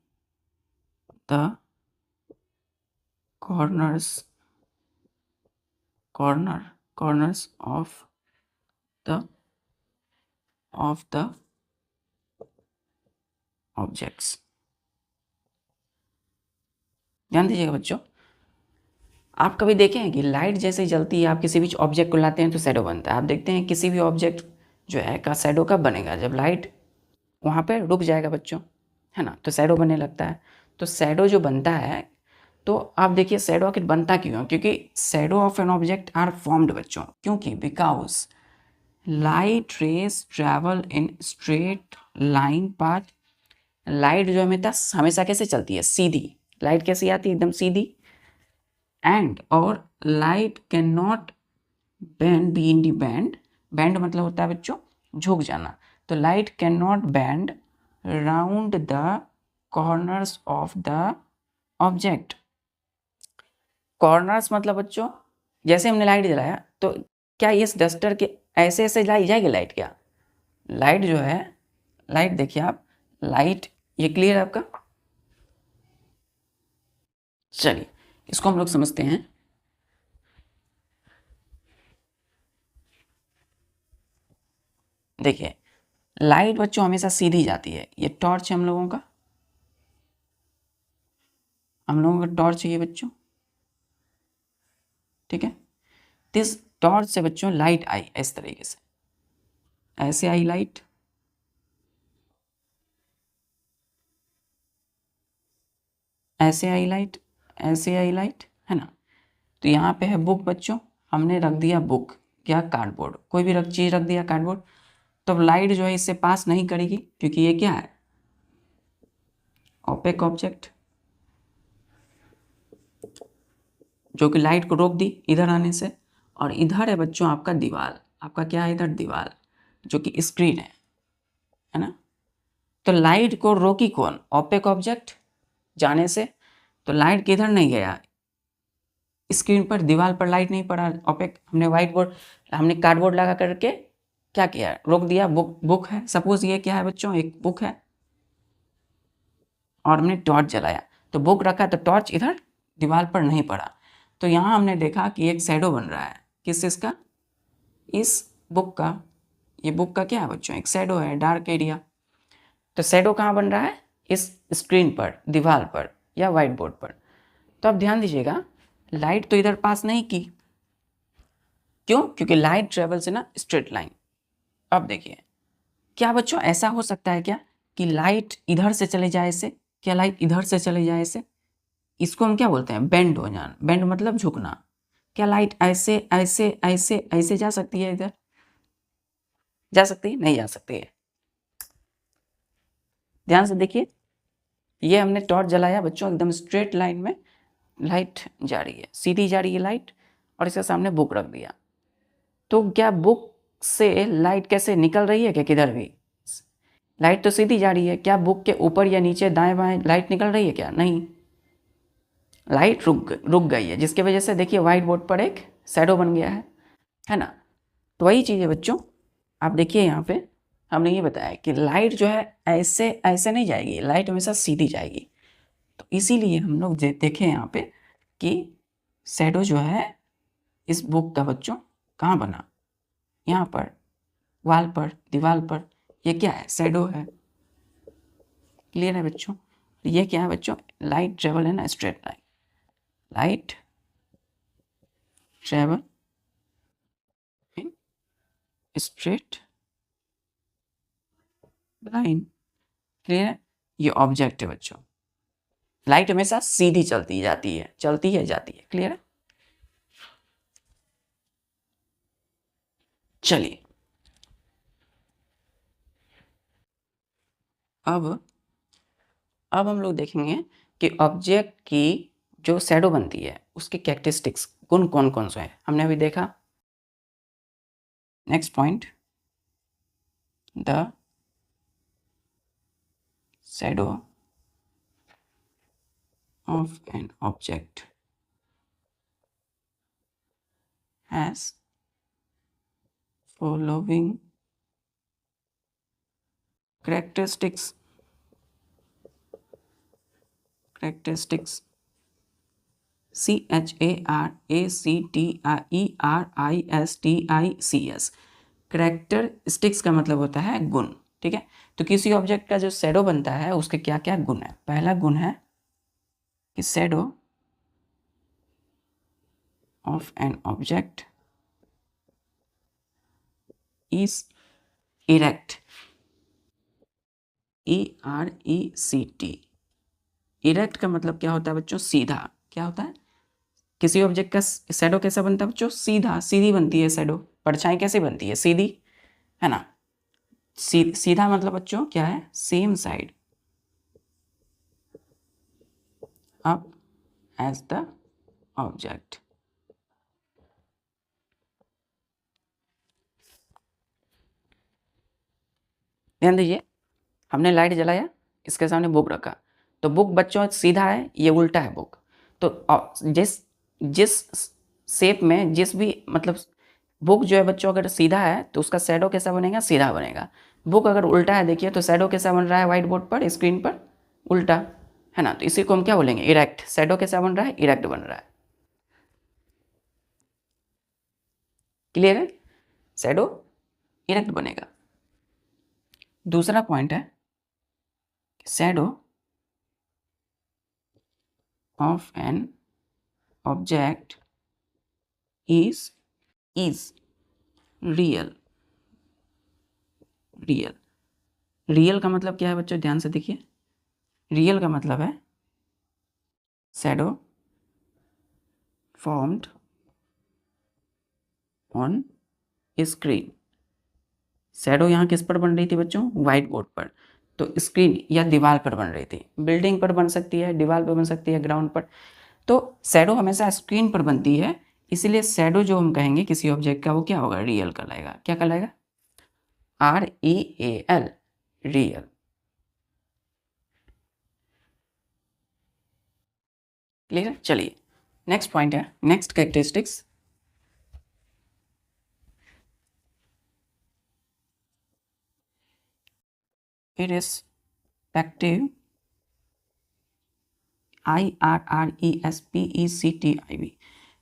the corners of the objects। ध्यान दीजिएगा बच्चों, आप कभी देखे हैं कि लाइट जैसे जलती है, आप किसी भी ऑब्जेक्ट को लाते हैं तो शैडो बनता है। आप देखते हैं किसी भी ऑब्जेक्ट जो है का शैडो कब बनेगा, जब लाइट वहाँ पे रुक जाएगा बच्चों, है ना, तो शैडो बनने लगता है। तो शैडो जो बनता है, तो आप देखिए शैडो आखिर बनता क्यों है, क्योंकि shadow of an object are formed बच्चों, क्योंकि because light rays travel in straight line path. Light जो है हमेशा कैसे चलती है, सीधी। लाइट कैसी आती है, एकदम सीधी। एंड और light can not bend be in the band. Band मतलब होता है बच्चों झुक जाना। तो light can not bend round the corners of the object. Corners मतलब बच्चों जैसे हमने लाइट जलाया तो क्या इस डस्टर के ऐसे ऐसे जलाई जाएगी लाइट? क्या लाइट जो है, लाइट देखिए आप, लाइट ये क्लियर है आपका? चलिए इसको हम लोग समझते हैं। देखिए लाइट बच्चों हमेशा सीधी जाती है। ये टॉर्च है हम लोगों का टॉर्च है ये बच्चों, ठीक है। इस टॉर्च से बच्चों लाइट आई इस तरीके से, ऐसे आई लाइट, ऐसे आई लाइट, ऐसे आई लाइट, है ना। तो यहाँ पे है बुक बच्चों, हमने रख दिया बुक, क्या कार्डबोर्ड, कोई भी चीज़ रख दिया कार्डबोर्ड, तो लाइट जो है इससे पास नहीं करेगी क्योंकि ये क्या है, ओपेक ऑब्जेक्ट, जो कि लाइट को रोक दी इधर आने से। और इधर है बच्चों आपका दीवार, आपका क्या है इधर दीवार, जो कि स्क्रीन है ना। तो लाइट को रोकी कौन, ओपेक ऑब्जेक्ट जाने से। तो लाइट किधर नहीं गया, स्क्रीन पर, दीवार पर लाइट नहीं पड़ा, ओपेक। हमने व्हाइट बोर्ड, हमने कार्डबोर्ड लगा करके क्या किया, रोक दिया। बुक है, सपोज ये क्या है बच्चों, एक बुक है, और हमने टॉर्च जलाया तो बुक रखा तो टॉर्च इधर दीवार पर नहीं पड़ा। तो यहाँ हमने देखा कि एक शैडो बन रहा है, किस चीज़ का, इस बुक का। ये बुक का क्या है बच्चों, एक शैडो है, डार्क एरिया। तो शैडो कहाँ बन रहा है, इस स्क्रीन पर, दीवार पर या व्हाइट बोर्ड पर। तो आप ध्यान दीजिएगा, लाइट तो इधर पास नहीं की, क्यों, क्योंकि light travels in a straight line. अब देखिए क्या बच्चों ऐसा हो सकता है क्या कि लाइट इधर से चले जाए ऐसे, क्या लाइट इधर से चले जाए ऐसे, इसको हम क्या बोलते हैं, बेंड हो जाना। बेंड मतलब झुकना। क्या लाइट ऐसे ऐसे ऐसे ऐसे जा सकती है, इधर जा सकती है, नहीं जा सकती है। ध्यान से देखिए, ये हमने टॉर्च जलाया बच्चों, एकदम स्ट्रेट लाइन में लाइट जा रही है, सीधी जा रही है लाइट, और इसके सामने बुक रख दिया। तो क्या बुक से लाइट कैसे निकल रही है, क्या किधर भी लाइट तो सीधी जा रही है, क्या बुक के ऊपर या नीचे दाएं बाएं लाइट निकल रही है, क्या नहीं, लाइट रुक गई है, जिसकी वजह से देखिए व्हाइट बोर्ड पर एक शैडो बन गया है ना। तो वही चीज़ है बच्चों, आप देखिए यहाँ पे हमने ये बताया कि लाइट जो है ऐसे ऐसे नहीं जाएगी, लाइट हमेशा सीधी जाएगी। तो इसीलिए हम लोग देखें यहाँ पे कि शैडो जो है इस बुक का बच्चों कहाँ बना, यहाँ पर, वाल पर, दीवार पर। ये क्या है, शैडो है। क्लियर है बच्चों? ये क्या है बच्चों, light travel in straight line, light travel in straight line. Clear है? ये ऑब्जेक्ट है बच्चों, लाइट हमेशा सीधी चलती जाती है, चलती है जाती है। क्लियर है? चलिए अब हम लोग देखेंगे कि ऑब्जेक्ट की जो शैडो बनती है उसके कैरेक्टरिस्टिक्स गुण कौन कौन से हैं, हमने अभी देखा। Next point, the shadow of an object has following characteristics CHARACTERISTICS। Characteristics का मतलब होता है गुण, ठीक है। तो किसी ऑब्जेक्ट का जो शैडो बनता है उसके क्या क्या गुण है। पहला गुण है कि shadow of an object is erect, ERECT। Erect का मतलब क्या होता है बच्चों, सीधा। क्या होता है, किसी ऑब्जेक्ट का शैडो कैसा बनता है बच्चों, सीधा, सीधी बनती है शैडो। परछाई कैसे बनती है, सीधी, है ना। सीधा मतलब बच्चों क्या है, same side up as the object. ध्यान दीजिए, हमने लाइट जलाया, इसके सामने बुक रखा, तो बुक बच्चों सीधा है, ये उल्टा है बुक। तो जिस जिस शेप में, जिस भी मतलब बुक जो है बच्चों अगर सीधा है तो उसका शैडो कैसा बनेगा, सीधा बनेगा। बुक अगर उल्टा है देखिए तो शैडो कैसा बन रहा है व्हाइट बोर्ड पर, स्क्रीन पर, उल्टा, है ना। तो इसी को हम क्या बोलेंगे, इरेक्ट। शैडो कैसा बन रहा है, इरेक्ट बन रहा है। क्लियर है, शैडो इरेक्ट बनेगा। दूसरा पॉइंट है, shadow of an object is real. Real, real का मतलब क्या है बच्चों, ध्यान से देखिए। रियल का मतलब है shadow formed on screen. Shadow यहाँ किस पर बन रही थी बच्चों, व्हाइट बोर्ड पर। तो स्क्रीन या दीवार पर बन रही थी, बिल्डिंग पर बन सकती है, दीवार पर बन सकती है, ग्राउंड पर। तो शैडो हमेशा स्क्रीन पर बनती है, इसलिए शैडो जो हम कहेंगे किसी ऑब्जेक्ट का वो क्या होगा, रियल कहलाएगा। क्या कहलाएगा, REAL, रियल। क्लियर, चलिए नेक्स्ट पॉइंट है, next characteristics. Irrespective, IRRESPECTIV,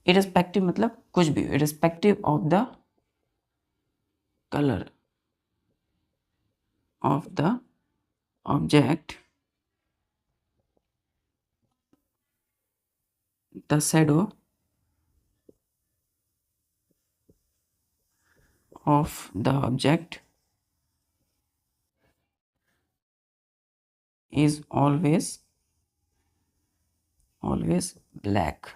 irrespective मतलब कुछ भी, irrespective of the colour of the object, the shadow of the object is always black.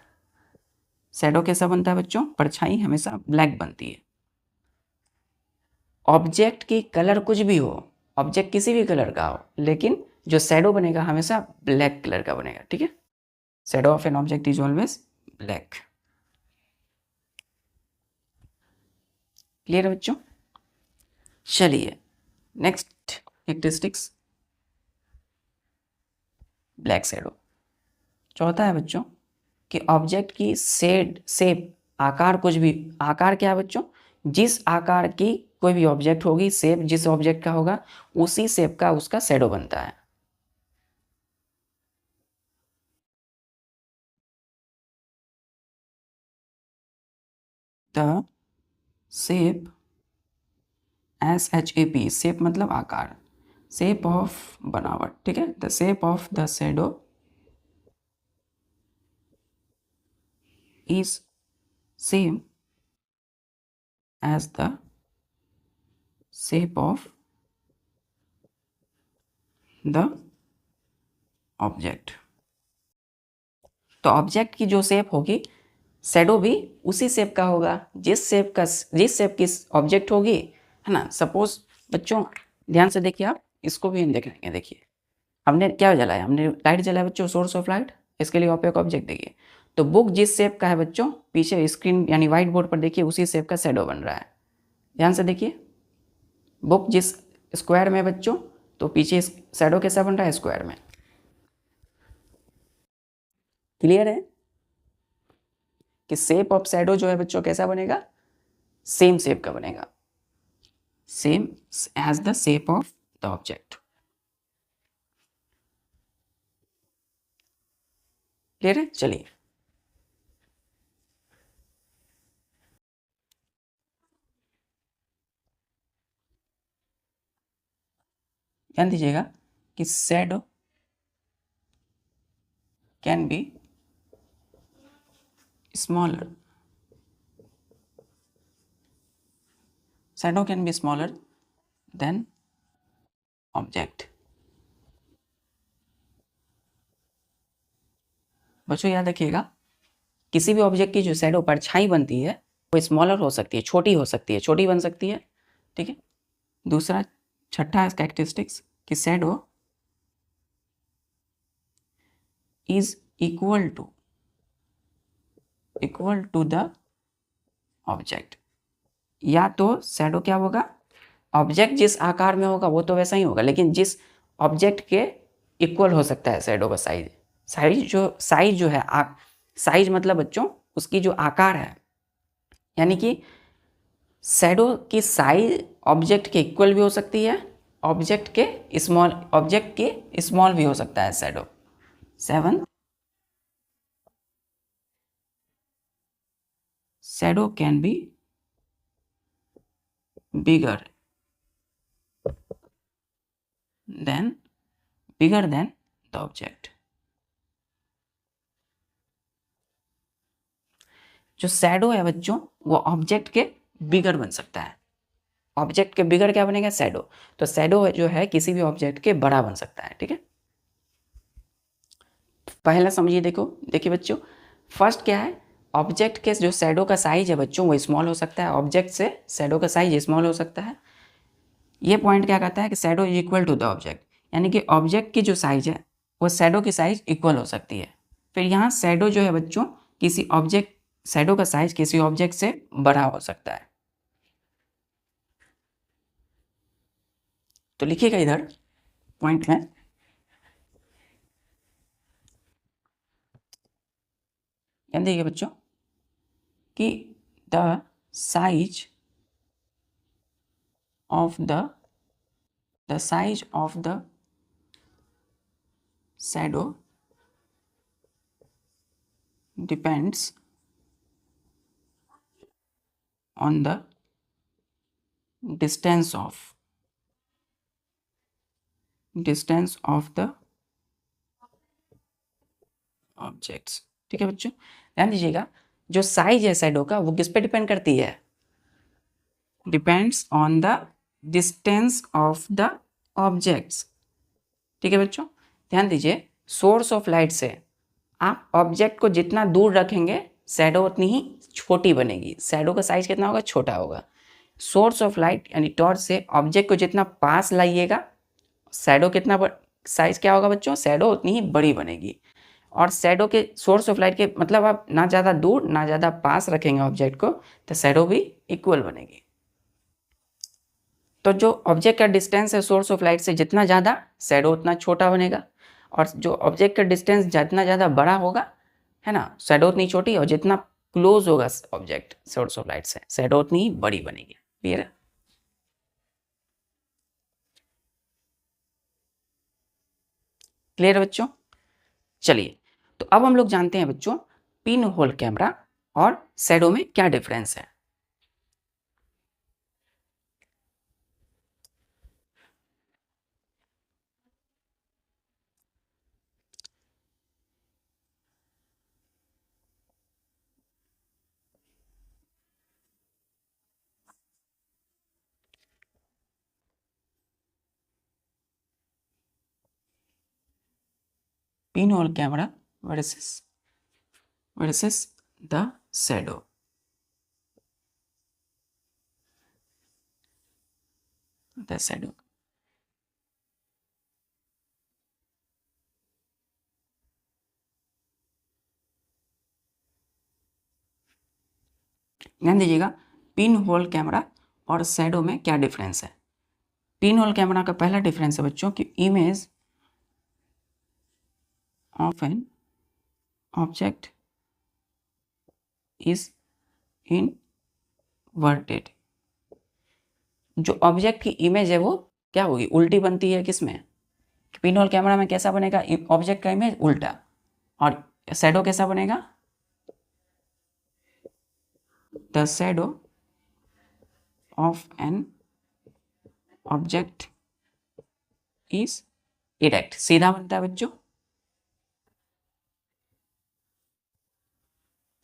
Shadow कैसा बनता है बच्चों, परछाई हमेशा ब्लैक बनती है। ऑब्जेक्ट की कलर कुछ भी हो, ऑब्जेक्ट किसी भी कलर का हो, लेकिन जो शैडो बनेगा हमेशा ब्लैक कलर का बनेगा, ठीक है। Shadow of an object is always black. Clear है बच्चों, चलिए नेक्स्ट कैरेक्टरिस्टिक्स, ब्लैक शैडो। चौथा है बच्चों कि ऑब्जेक्ट की शेप, आकार, कुछ भी आकार, क्या है बच्चों, जिस आकार की कोई भी ऑब्जेक्ट होगी, शेप जिस ऑब्जेक्ट का होगा उसी शेप का उसका शैडो बनता है। द शेप, SHAP, शेप मतलब आकार, शेप ऑफ बनावट, ठीक है। The shape of the shadow is same as the shape of the object. तो ऑब्जेक्ट की जो शेप होगी, शैडो भी उसी शेप का होगा जिस शेप की ऑब्जेक्ट होगी, है ना। सपोज बच्चों ध्यान से देखिए, आप इसको भी हम देखेंगे। देखिए हमने क्या जलाया, हमने लाइट जलाया बच्चों, सोर्स ऑफ लाइट। इसके लिए ऑपेक ऑब्जेक्ट देखिए, तो बुक जिस शेप का है बच्चों, पीछे स्क्रीन यानी व्हाइट बोर्ड पर देखिए उसी शेप का शैडो बन रहा है। ध्यान से देखिए, बुक जिस स्क्वायर में बच्चों, तो पीछे शैडो कैसा बन रहा है, स्क्वायर में। क्लियर है कि शेप ऑफ शैडो जो है बच्चों कैसा बनेगा, सेम शेप का बनेगा, same as the shape of the object. Clear है, चलिए ध्यान दीजिएगा कि shadow can be smaller, shadow can be smaller than object. बच्चों याद रखिएगा, किसी भी ऑब्जेक्ट की जो शैडो परछाई बनती है वो स्मॉलर हो सकती है, छोटी हो सकती है, छोटी बन सकती है, ठीक है। दूसरा छठा कैरेक्टरिस्टिक्स कि shadow is equal to the object. या तो शैडो क्या होगा, ऑब्जेक्ट जिस आकार में होगा वो तो वैसा ही होगा, लेकिन जिस ऑब्जेक्ट के इक्वल हो सकता है शैडो का साइज। साइज जो है साइज मतलब बच्चों उसकी जो आकार है, यानी कि शैडो की साइज ऑब्जेक्ट के इक्वल भी हो सकती है, ऑब्जेक्ट के स्मॉल भी हो सकता है shadow. 7 shadow can be bigger than the object. जो शैडो है बच्चों वो ऑब्जेक्ट के बिगर बन सकता है। ऑब्जेक्ट के बिगर क्या बनेगा, शैडो। तो शैडो जो है किसी भी ऑब्जेक्ट के बड़ा बन सकता है, ठीक है। पहला समझिए, देखिए बच्चों, फर्स्ट क्या है, ऑब्जेक्ट के जो शैडो का साइज है बच्चों वो स्मॉल हो सकता है, ऑब्जेक्ट से शैडो का साइज स्मॉल हो सकता है। ये पॉइंट क्या कहता है कि shadow is equal to the object, यानी कि ऑब्जेक्ट की जो साइज है वो शैडो की साइज इक्वल हो सकती है। फिर यहाँ शैडो जो है बच्चों शैडो का साइज किसी ऑब्जेक्ट से बड़ा हो सकता है। तो लिखिएगा इधर पॉइंट में, याद देखिए बच्चों कि the size of the shadow depends on the distance of the objects, ठीक है बच्चों। ध्यान दीजिएगा, जो साइज है शैडो का वो किस पे डिपेंड करती है, depends on the distance of the objects, ठीक है बच्चों। ध्यान दीजिए, सोर्स ऑफ लाइट से आप ऑब्जेक्ट को जितना दूर रखेंगे शैडो उतनी ही छोटी बनेगी, शैडो का साइज कितना होगा, छोटा होगा। सोर्स ऑफ लाइट यानी टॉर्च से ऑब्जेक्ट को जितना पास लाइएगा शैडो कितना साइज क्या होगा बच्चों, शैडो उतनी ही बड़ी बनेगी। और शैडो के सोर्स ऑफ लाइट के मतलब आप ना ज़्यादा दूर ना ज़्यादा पास रखेंगे ऑब्जेक्ट को तो शैडो भी इक्वल बनेगी। तो जो ऑब्जेक्ट का डिस्टेंस है सोर्स ऑफ लाइट से जितना ज़्यादा शैडो उतना छोटा बनेगा, और जो ऑब्जेक्ट का डिस्टेंस जितना ज़्यादा बड़ा होगा है ना, शैडो उतनी छोटी, और जितना क्लोज होगा ऑब्जेक्ट सोर्स ऑफ लाइट से शैडो उतनी ही बड़ी बनेगी। क्लियर है? क्लियर है बच्चों? चलिए, तो अब हम लोग जानते हैं बच्चों पिन होल कैमरा और शैडो में क्या डिफरेंस है। Pin hole camera versus the shadow. The shadow, ध्यान दीजिएगा पिन होल कैमरा और शैडो में क्या डिफरेंस है। पिन होल कैमरा का पहला डिफरेंस है बच्चों कि image of an object is inverted. जो ऑब्जेक्ट की इमेज है वो क्या होगी, उल्टी बनती है। किसमें, पिन होल कैमरा में कैसा बनेगा ऑब्जेक्ट का इमेज, उल्टा। और शैडो कैसा बनेगा, the shadow of an object is erect, सीधा बनता है बच्चों।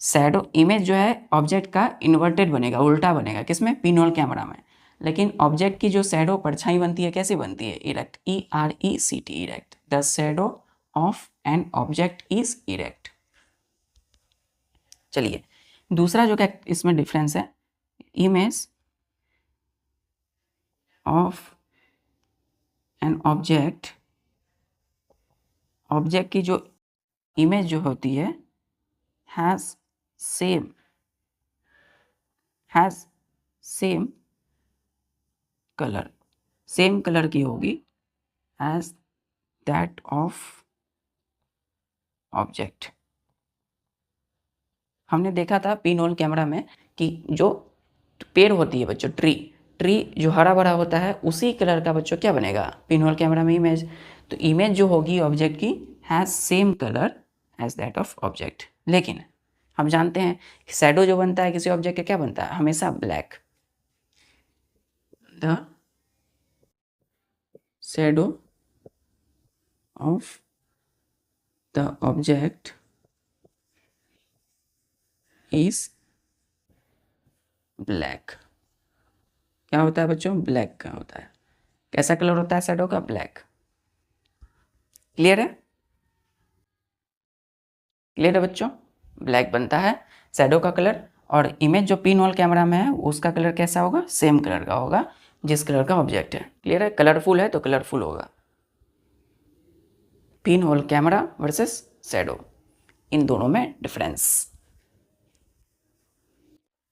शैडो इमेज जो है ऑब्जेक्ट का इन्वर्टेड बनेगा, उल्टा बनेगा। किसमें, पिन होल कैमरा में। लेकिन ऑब्जेक्ट की जो शैडो परछाई बनती है कैसे बनती है, erect, ERECT, erect. The shadow of an object is erect. चलिए दूसरा जो क्या इसमें डिफरेंस है, image of an object, object की जो इमेज जो होती है has same colour, same colour की होगी एज दैट ऑफ ऑब्जेक्ट। हमने देखा था पिन होल कैमरा में कि जो पेड़ होती है बच्चों, ट्री जो हरा भरा होता है उसी कलर का बच्चों क्या बनेगा पिन होल कैमरा में इमेज। तो इमेज जो होगी ऑब्जेक्ट की has same colour as that of object. लेकिन हम जानते हैं कि शैडो जो बनता है किसी ऑब्जेक्ट का क्या बनता है, हमेशा black. The shadow of the object is black. क्या होता है बच्चों, ब्लैक का होता है। कैसा कलर होता है शैडो का, ब्लैक। क्लियर है, क्लियर है बच्चों, ब्लैक बनता है शैडो का कलर। और इमेज जो पिन होल कैमरा में है उसका कलर कैसा होगा, सेम कलर का होगा जिस कलर का ऑब्जेक्ट है। क्लियर है, कलरफुल है तो कलरफुल होगा। Pin whole camera versus shadow, इन दोनों में डिफरेंस।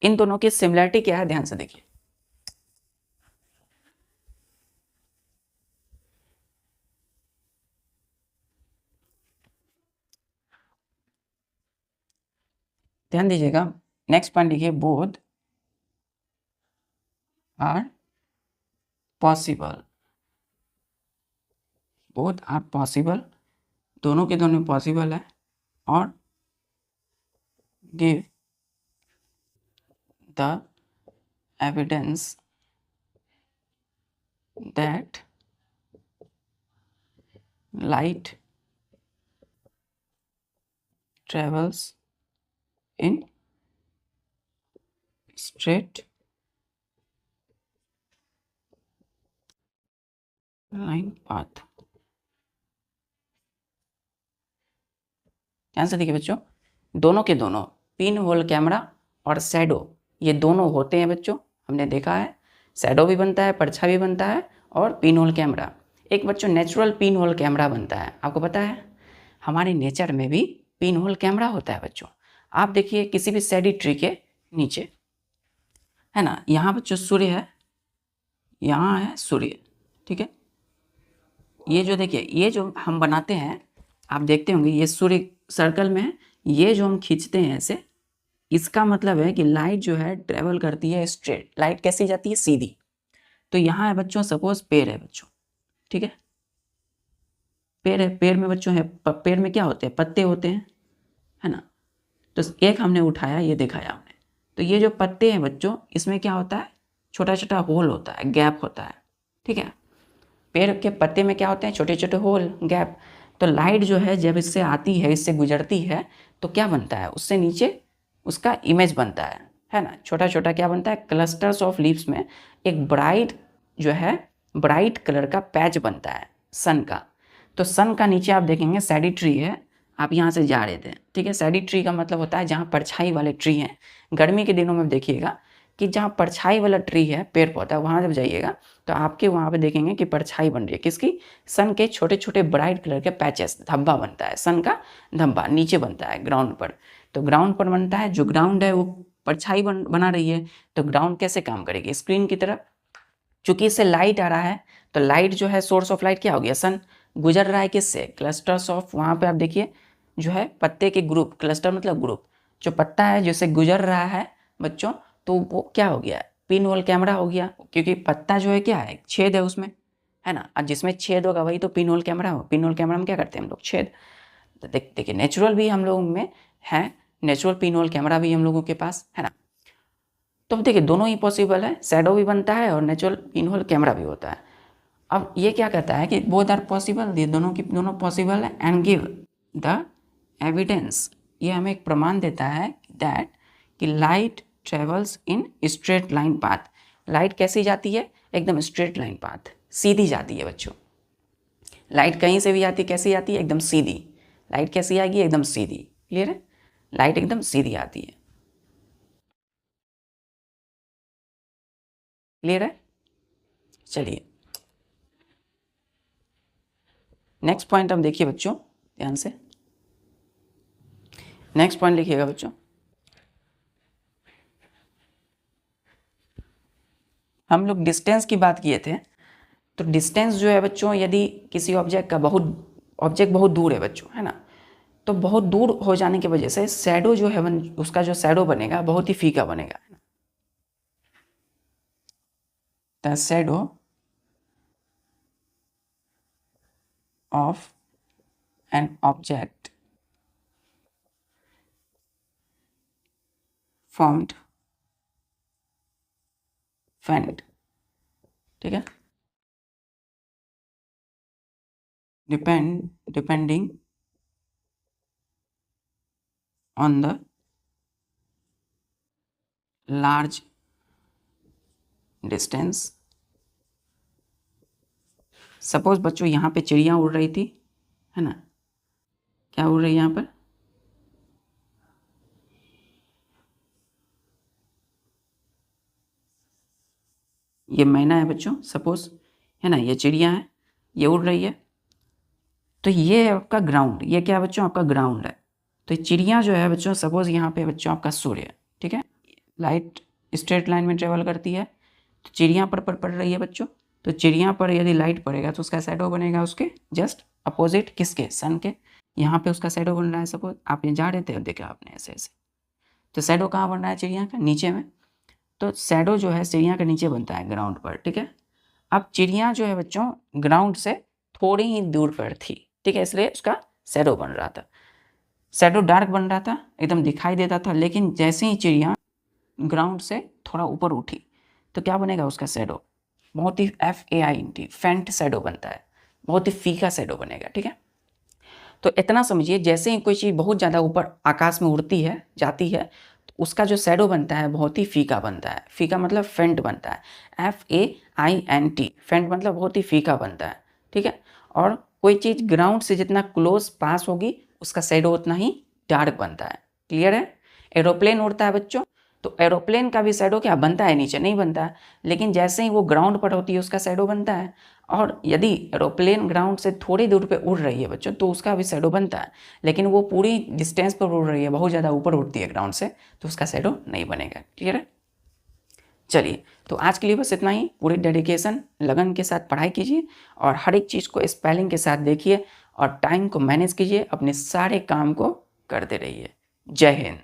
इन दोनों की सिमिलरिटी क्या है, ध्यान से देखिए। ध्यान दीजिएगा, नेक्स्ट पॉइंट लिखिए, both are possible. Both are possible, दोनों के दोनों पॉसिबल है। और give the evidence that light travels in straight line path। ध्यान से देखिए बच्चों, दोनों के दोनों पिन होल कैमरा और शैडो ये दोनों होते हैं बच्चों। हमने देखा है शैडो भी बनता है, परछाई भी बनता है, और पिन होल कैमरा। एक बच्चों नेचुरल पिन होल कैमरा बनता है, आपको पता है हमारे नेचर में भी पिन होल कैमरा होता है बच्चों। आप देखिए किसी भी शैडी ट्री के नीचे है ना, यहाँ बच्चों सूर्य है, यहाँ है सूर्य, ठीक है। ये जो देखिए ये जो हम बनाते हैं, आप देखते होंगे ये सूर्य सर्कल में है, ये जो हम खींचते हैं ऐसे, इसका मतलब है कि लाइट जो है ट्रेवल करती है स्ट्रेट। लाइट कैसी जाती है, सीधी। तो यहाँ है बच्चों, सपोज पेड़ है बच्चों, ठीक है, पेड़ है, पेड़ में बच्चों है, पेड़ में क्या होते हैं, पत्ते होते हैं, है ना। तो एक हमने उठाया, ये दिखाया हमने, तो ये जो पत्ते हैं बच्चों इसमें क्या होता है, छोटा छोटा होल होता है, गैप होता है, ठीक है। पेड़ के पत्ते में क्या होते हैं, छोटे छोटे होल, गैप। तो लाइट जो है जब इससे आती है, इससे गुजरती है, तो क्या बनता है, उससे नीचे उसका इमेज बनता है ना, छोटा छोटा क्या बनता है, क्लस्टर्स ऑफ लीव्स में एक ब्राइट जो है, ब्राइट कलर का पैच बनता है सन का। तो सन का नीचे आप देखेंगे शैडी ट्री है, आप यहाँ से जा रहे थे, ठीक है। शैडी ट्री का मतलब होता है जहाँ परछाई वाले ट्री हैं। गर्मी के दिनों में देखिएगा कि जहाँ परछाई वाला ट्री है, पेड़ पौधा, वहाँ जब जाइएगा तो आपके वहाँ पे देखेंगे कि परछाई बन रही है, किसकी, सन के छोटे छोटे ब्राइट कलर के पैचेस, धब्बा बनता है, सन का धब्बा नीचे बनता है ग्राउंड पर। तो ग्राउंड पर बनता है, जो ग्राउंड है वो परछाई बना रही है। तो ग्राउंड कैसे काम करेगी, स्क्रीन की तरफ, चूंकि इससे लाइट आ रहा है, तो लाइट जो है सोर्स ऑफ लाइट क्या हो गया, सन, गुजर रहा है किससे, क्लस्टर्स ऑफ, वहाँ पे आप देखिए जो है पत्ते के ग्रुप, क्लस्टर मतलब ग्रुप, जो पत्ता है जिससे गुजर रहा है बच्चों, तो वो क्या हो गया, पिन होल कैमरा हो गया। क्योंकि पत्ता जो है क्या है, छेद है उसमें, है ना, और जिसमें छेद होगा वही तो पिन होल कैमरा हो। पिन होल कैमरा में क्या करते हैं हम लोग, छेद। तो देखिए नेचुरल भी हम लोगों में है, नेचुरल पिन होल कैमरा भी हम लोगों के पास है ना। तो देखिए दोनों ही पॉसिबल है, शैडो भी बनता है और नेचुरल पिन होल कैमरा भी होता है। अब ये क्या कहता है कि बोथ आर पॉसिबल, ये दोनों की दोनों पॉसिबल है, एंड गिव द एविडेंस, ये हमें एक प्रमाण देता है दैट कि light travels in straight line path. Light कैसी जाती है, एकदम स्ट्रेट लाइन पाथ, सीधी जाती है बच्चों। लाइट कहीं से भी आती, कैसी आती है, एकदम सीधी। लाइट कैसी आएगी, एकदम सीधी। क्लियर है, लाइट एकदम सीधी आती है। क्लियर है? चलिए नेक्स्ट पॉइंट अब देखिए बच्चों ध्यान से। नेक्स्ट पॉइंट लिखिएगा बच्चों। हम लोग डिस्टेंस की बात किए थे, तो डिस्टेंस जो है बच्चों, यदि किसी ऑब्जेक्ट बहुत दूर है बच्चों, है ना, तो बहुत दूर हो जाने की वजह से शैडो जो है उसका जो शैडो बनेगा बहुत ही फीका बनेगा। The shadow of an object formed फेंट, ठीक है, depending on the large distance. Suppose बच्चों यहाँ पे चिड़िया उड़ रही थी, है ना, क्या उड़ रही है यहाँ पर, ये मैना है बच्चों सपोज, है ना, ये चिड़िया है, ये उड़ रही है, तो ये है आपका ग्राउंड, ये क्या है बच्चों आपका ग्राउंड है। तो चिड़िया जो है बच्चों सपोज यहाँ पे बच्चों आपका सूर्य है, ठीक है, लाइट स्ट्रेट लाइन में ट्रेवल करती है, तो चिड़िया पर पड़ रही है बच्चों, तो चिड़िया पर यदि लाइट पड़ेगा तो उसका शैडो बनेगा उसके जस्ट अपोजिट, किसके, सन के। यहाँ पे उसका शैडो बन रहा है, सपोज आप ये जा रहे थे और देखा आपने ऐसे ऐसे, तो शैडो कहाँ बन रहा है चिड़िया का, नीचे में। तो शैडो जो है चिड़िया के नीचे बनता है ग्राउंड पर, ठीक है। अब चिड़िया जो है बच्चों ग्राउंड से थोड़ी ही दूर पर थी, ठीक है, इसलिए उसका शैडो बन रहा था, शैडो डार्क बन रहा था, एकदम दिखाई देता था। लेकिन जैसे ही चिड़िया ग्राउंड से थोड़ा ऊपर उठी तो क्या बनेगा उसका शैडो, बहुत ही FAINT फेंट शैडो बनता है, बहुत ही फीका शैडो बनेगा, ठीक है। तो इतना समझिए, जैसे ही कोई चीज़ बहुत ज़्यादा ऊपर आकाश में उड़ती है जाती है तो उसका जो शैडो बनता है बहुत ही फीका बनता है। फीका मतलब फेंट बनता है, FAINT फेंट मतलब बहुत ही फीका बनता है, ठीक है। और कोई चीज़ ग्राउंड से जितना क्लोज पास होगी उसका शैडो उतना ही डार्क बनता है। क्लियर है? एरोप्लेन उड़ता है बच्चों, तो एरोप्लेन का भी शैडो क्या बनता है, नीचे नहीं बनता है, लेकिन जैसे ही वो ग्राउंड पर होती है उसका शैडो बनता है। और यदि एरोप्लेन ग्राउंड से थोड़ी दूर पे उड़ रही है बच्चों तो उसका भी शैडो बनता है, लेकिन वो पूरी डिस्टेंस पर उड़ रही है, बहुत ज़्यादा ऊपर उड़ती है ग्राउंड से, तो उसका शैडो नहीं बनेगा। क्लियर है? चलिए, तो आज के लिए बस इतना ही। पूरी डेडिकेशन लगन के साथ पढ़ाई कीजिए और हर एक चीज़ को स्पेलिंग के साथ देखिए और टाइम को मैनेज कीजिए, अपने सारे काम को करते रहिए। जय हिंद।